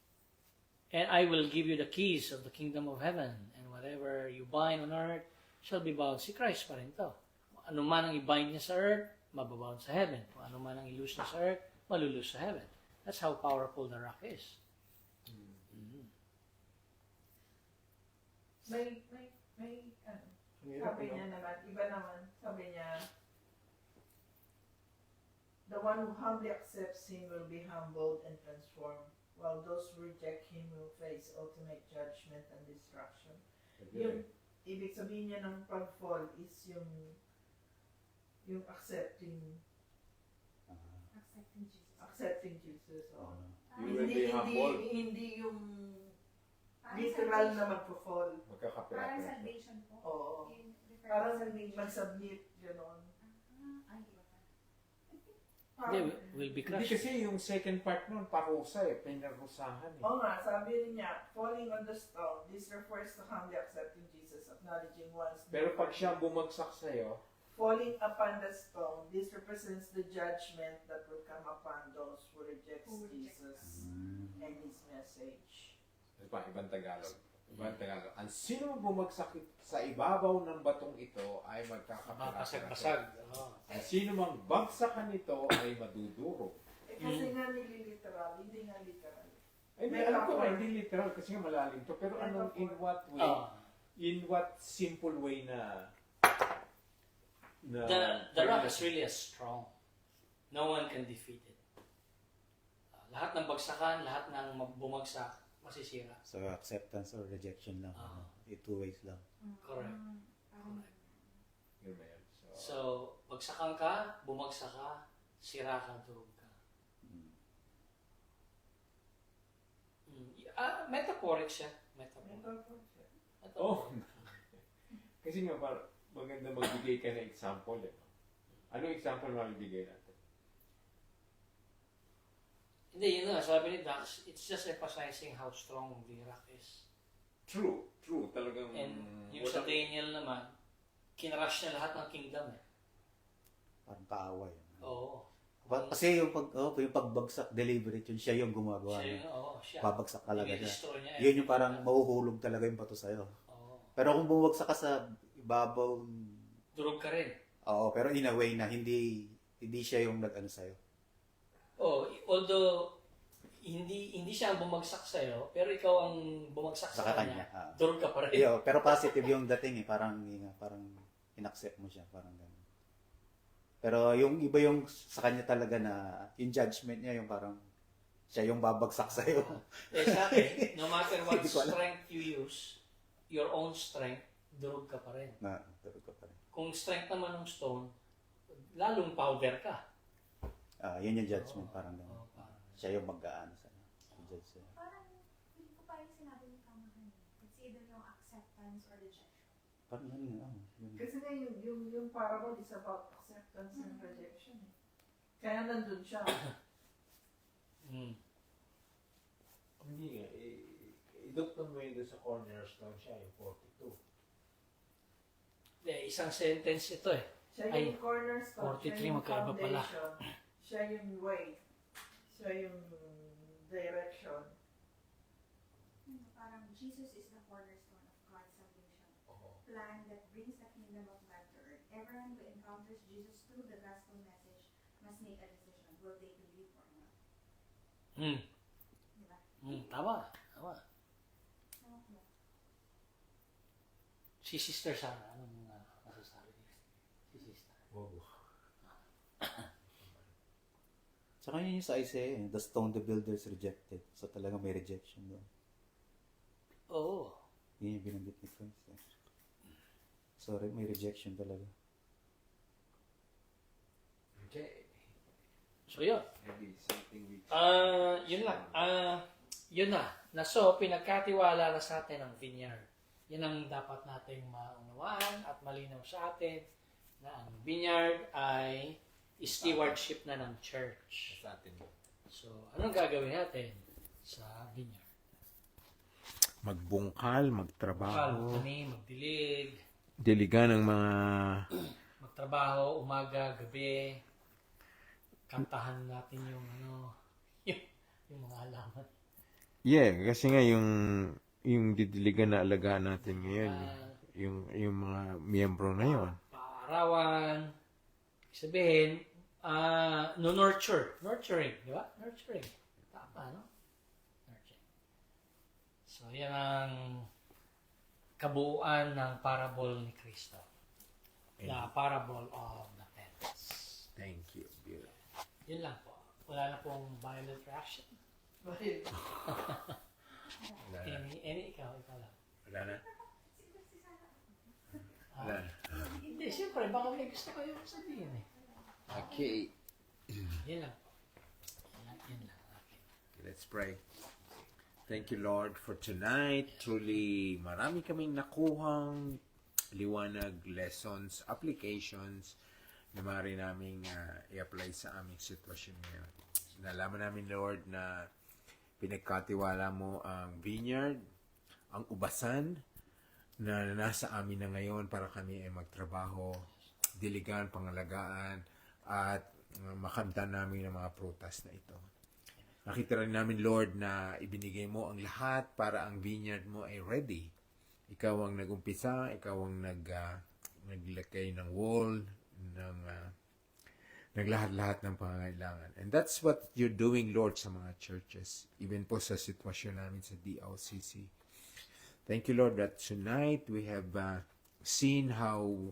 And I will give you the keys of the kingdom of heaven, and whatever you bind on earth shall be bound. Si Christ pa rin to. Ano man ang i-bind niya sa earth, mababound sa heaven. Kung ano man ang i-loose niya sa earth, malulus sa heaven. That's how powerful the rock is. May, sabi niya naman, iba naman, sabi niya, the one who humbly accepts him will be humbled and transformed, while those who reject him will face ultimate judgment and destruction. Yung ibig sabihin niya ng pag-fall is yung accepting Accepting Jesus. Jesus. Oh. You will be humbled. Hindi yung Parang literal na salvation. magpo-fall. Parang Magkakapira-pira. salvation po. Oo. In reference Parang to hindi salvation. mag-submit, gano'n. Ay, iba pa. Hindi, will be Hindi crushed. kasi yung second part nun, parusa eh. Pinarusahan eh. Oo nga, sabi niya, falling on the stone, this refers to humbly accepting Jesus, acknowledging one's Pero pag siya bumagsak sa'yo, falling upon the stone, this represents the judgment that will come upon those who reject Who reject Jesus and His message. ito pa, ibang Tagalog. Ibang Tagalog. Ang sino bumagsak sa ibabaw ng batong ito ay magkakapira-pira. Mapasag-pasag. Oh. Ang sino mang bagsakan nito ay madudurog. Kasi nga nililiteral, hindi nga literal. Ay, May alam ko cover. nga, hindi literal kasi nga malalim to. Pero May anong, in cover. what way? Ah, In what simple way na the rock is really as strong. No one can defeat it. Lahat ng bagsakan, lahat ng bumagsak, masisira. So, acceptance or rejection lang. Ah. Two ways lang. Correct. Parang Yun ba yan? So, bagsakan ka, bumagsak ka, sira ka, durog ka. Mm. Metaphoric siya. Metaphoric. Oh, kasi nga maganda magbigay ka ng example. Eh. Anong example magbigay natin? Hindi, yun nga, sabi ni Dax, it's just emphasizing how strong the rock is. True. Talagang... And yung sa Daniel naman, kinrush niya lahat ng kingdom eh. Parang kaaway. Oo. Kasi yung pagbagsak, deliberate yun, siya yung gumagawa. Siya niya. yun, oo, siya. Babagsak talaga siya. I-destroy niya. Yun yung parang mahuhulog talaga yung bato sa'yo. Oo. Pero kung bumagsak ka sa ibabaw, Durog ka rin. oo, pero in a way na hindi siya yung nag-ano sa'yo. Oh, although hindi siya ang bumagsak sa iyo, pero ikaw ang bumagsak sa Sa kanya. kanya, ah. Durog ka pa rin. Iyo, pero positive yung dating eh, parang in-accept mo siya, parang gano'n. Pero yung iba yung sa kanya talaga na yung judgment niya yung parang siya yung babagsak sa iyo. Eh, sa akin, no matter what Hindi ko alam. strength you use, your own strength, durog ka pa rin. Na, tulog ka pa rin. Kung strength naman ng stone, lalong powder ka. Yun yung judgment, parang gano'n. Oo, parang- Siya yung mag-aano sa judge sa'yo. parang, hindi ko pa yung sinabi ni Kamahan. It's either yung acceptance or rejection. Parang yun, yun. Kasi nga yung parable is about acceptance and rejection. Eh. Kaya nandun siya. Mm. Hindi nga. Idugtong mo yun doon sa cornerstone siya, yung 42. Eh, isang sentence ito eh. Siya Ay, yung cornerstone, 43, siya yung magkaiba pala. foundation, siya yung way, siya yung direction. Parang Jesus is the cornerstone of God's salvation plan that brings the kingdom of God to earth. Everyone who encounters Jesus through the gospel message must make a decision. Will they believe or not? Mm. Diba? Tama. Ewan ko ba? Si Sister Sarah, anong masasabi niya? Si Sister. Wow. Tsaka yun yung sa Isaiah, the stone the builders rejected. So talaga may rejection doon. Oo. Yun yung binanggit ni Christ. Eh. Sorry, may rejection talaga. Okay. So yun. Maybe something we... Yun lang. Yun na. So, pinagkatiwala na sa atin ang vineyard. Yan ang dapat nating maunawaan at malinaw sa atin na ang vineyard ay stewardship na ng church. Sa atin. So, anong gagawin natin sa vineyard? Magbungkal, magtrabaho. Magtanim, magdilig, Diligan ng mga... magtrabaho, umaga, gabi, kantahan natin yung yung mga halaman. Yeah, kasi nga yung didiligan na alagaan natin ngayon, yung mga miyembro na yon. Paarawan, sabihin, nurturing, di ba? Nurturing. Tama, no? Nurturing. So, yan ang kabuuan ng parable ni Kristo. The parable of the tenants. Thank you. Beautiful. Yun lang po. Wala na pong violent reaction. Bakit? Ikaw lang. Wala na? Ah, hindi, siyempre, baka may gusto kayo sabihin eh. Okay. Yun lang po. Yun lang. Okay. Let's pray. Thank you, Lord, for tonight. Truly, marami kaming nakuhang liwanag, lessons, applications na maaari naming i-apply sa aming sitwasyon ngayon. Nalaman namin, Lord, na pinagkatiwala mo ang vineyard, ang ubasan, na nasa amin na ngayon para kami ay magtrabaho, diligan, pangalagaan, at makamta namin ang mga prutas na ito. Nakita rin namin, Lord, na ibinigay mo ang lahat para ang vineyard mo ay ready. Ikaw ang nagumpisa, ikaw ang naglagay ng wall, ng naglahat-lahat ng pangangailangan. And that's what you're doing, Lord, sa mga churches, even po sa sitwasyon namin sa DLCC. Thank you, Lord, that tonight we have seen how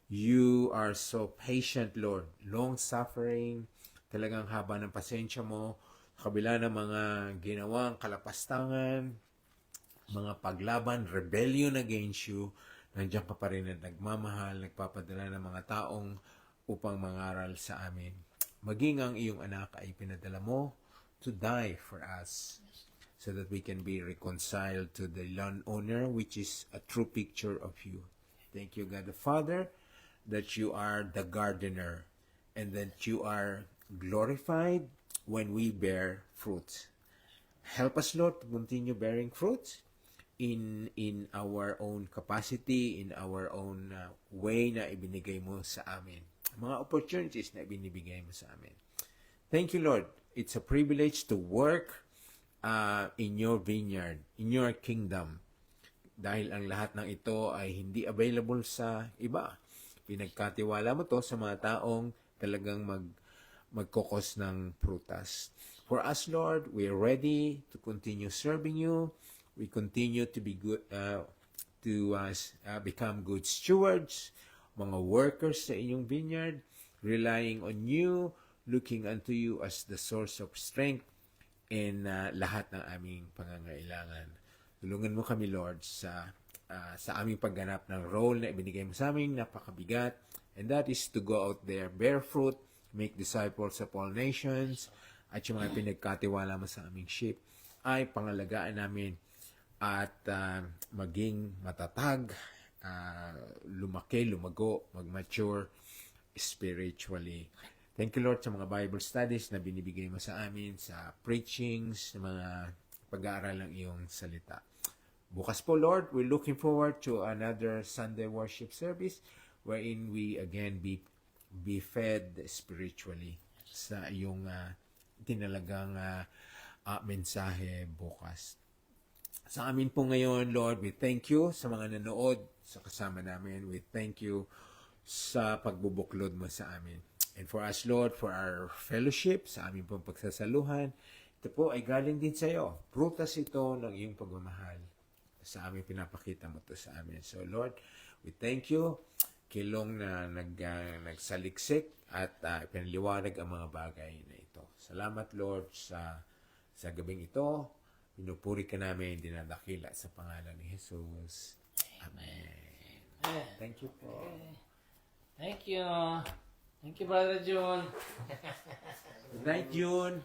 you are so patient, Lord. Long-suffering, talagang haba ng pasensya mo, kabila ng mga ginawang kalapastangan, mga paglaban, rebellion against you, nandiyan ka pa rin at nagmamahal, nagpapadala ng mga taong upang mangaral sa amin. Maging ang iyong anak ay pinadala mo to die for us so that we can be reconciled to the landowner, which is a true picture of you. Thank you, God the Father, that you are the gardener and that you are glorified when we bear fruit. Help us, Lord, to continue bearing fruit in our own capacity, in our own way na ibinigay mo sa amin. Mga opportunities na ibinibigay mo sa amin. Thank you, Lord. It's a privilege to work in your vineyard, in your kingdom. Dahil ang lahat ng ito ay hindi available sa iba. Pinagkatiwala mo to sa mga taong talagang magkokos ng prutas. For us, Lord, we are ready to continue serving you. We continue to be good, become good stewards, mga workers sa inyong vineyard, relying on you, looking unto you as the source of strength in lahat ng aming pangangailangan. Tulungan mo kami, Lord, sa aming pagganap ng role na ibinigay mo sa amin, napakabigat, and that is to go out there, bear fruit, make disciples of all nations, at yung mga pinagkatiwala mo sa aming sheep ay pangalagaan namin at maging matatag, lumaki, lumago, mag-mature spiritually. Thank you, Lord, sa mga Bible studies na binibigay mo sa amin, sa preachings, sa mga pag-aaral ng iyong salita. Bukas po, Lord, we're looking forward to another Sunday worship service wherein we again be fed spiritually sa iyong tinalagang mensahe bukas. Sa amin po ngayon, Lord, we thank you sa mga nanood sa kasama namin. We thank you sa pagbubuklod mo sa amin. And for us, Lord, for our fellowship, sa amin pong pagsasaluhan, ito po ay galing din sa iyo. Prutas ito ng iyong pagmamahal. Sa amin pinapakita mo to sa amin. So, Lord, we thank you. Kilong na nagsaliksik at pinaliwanag ang mga bagay na ito. Salamat, Lord, sa gabing ito. Pinupuri ka namin, dinadakila sa pangalan ni Jesus. Amen. Thank you po. Thank you. Thank you, Brother John. Good night, June.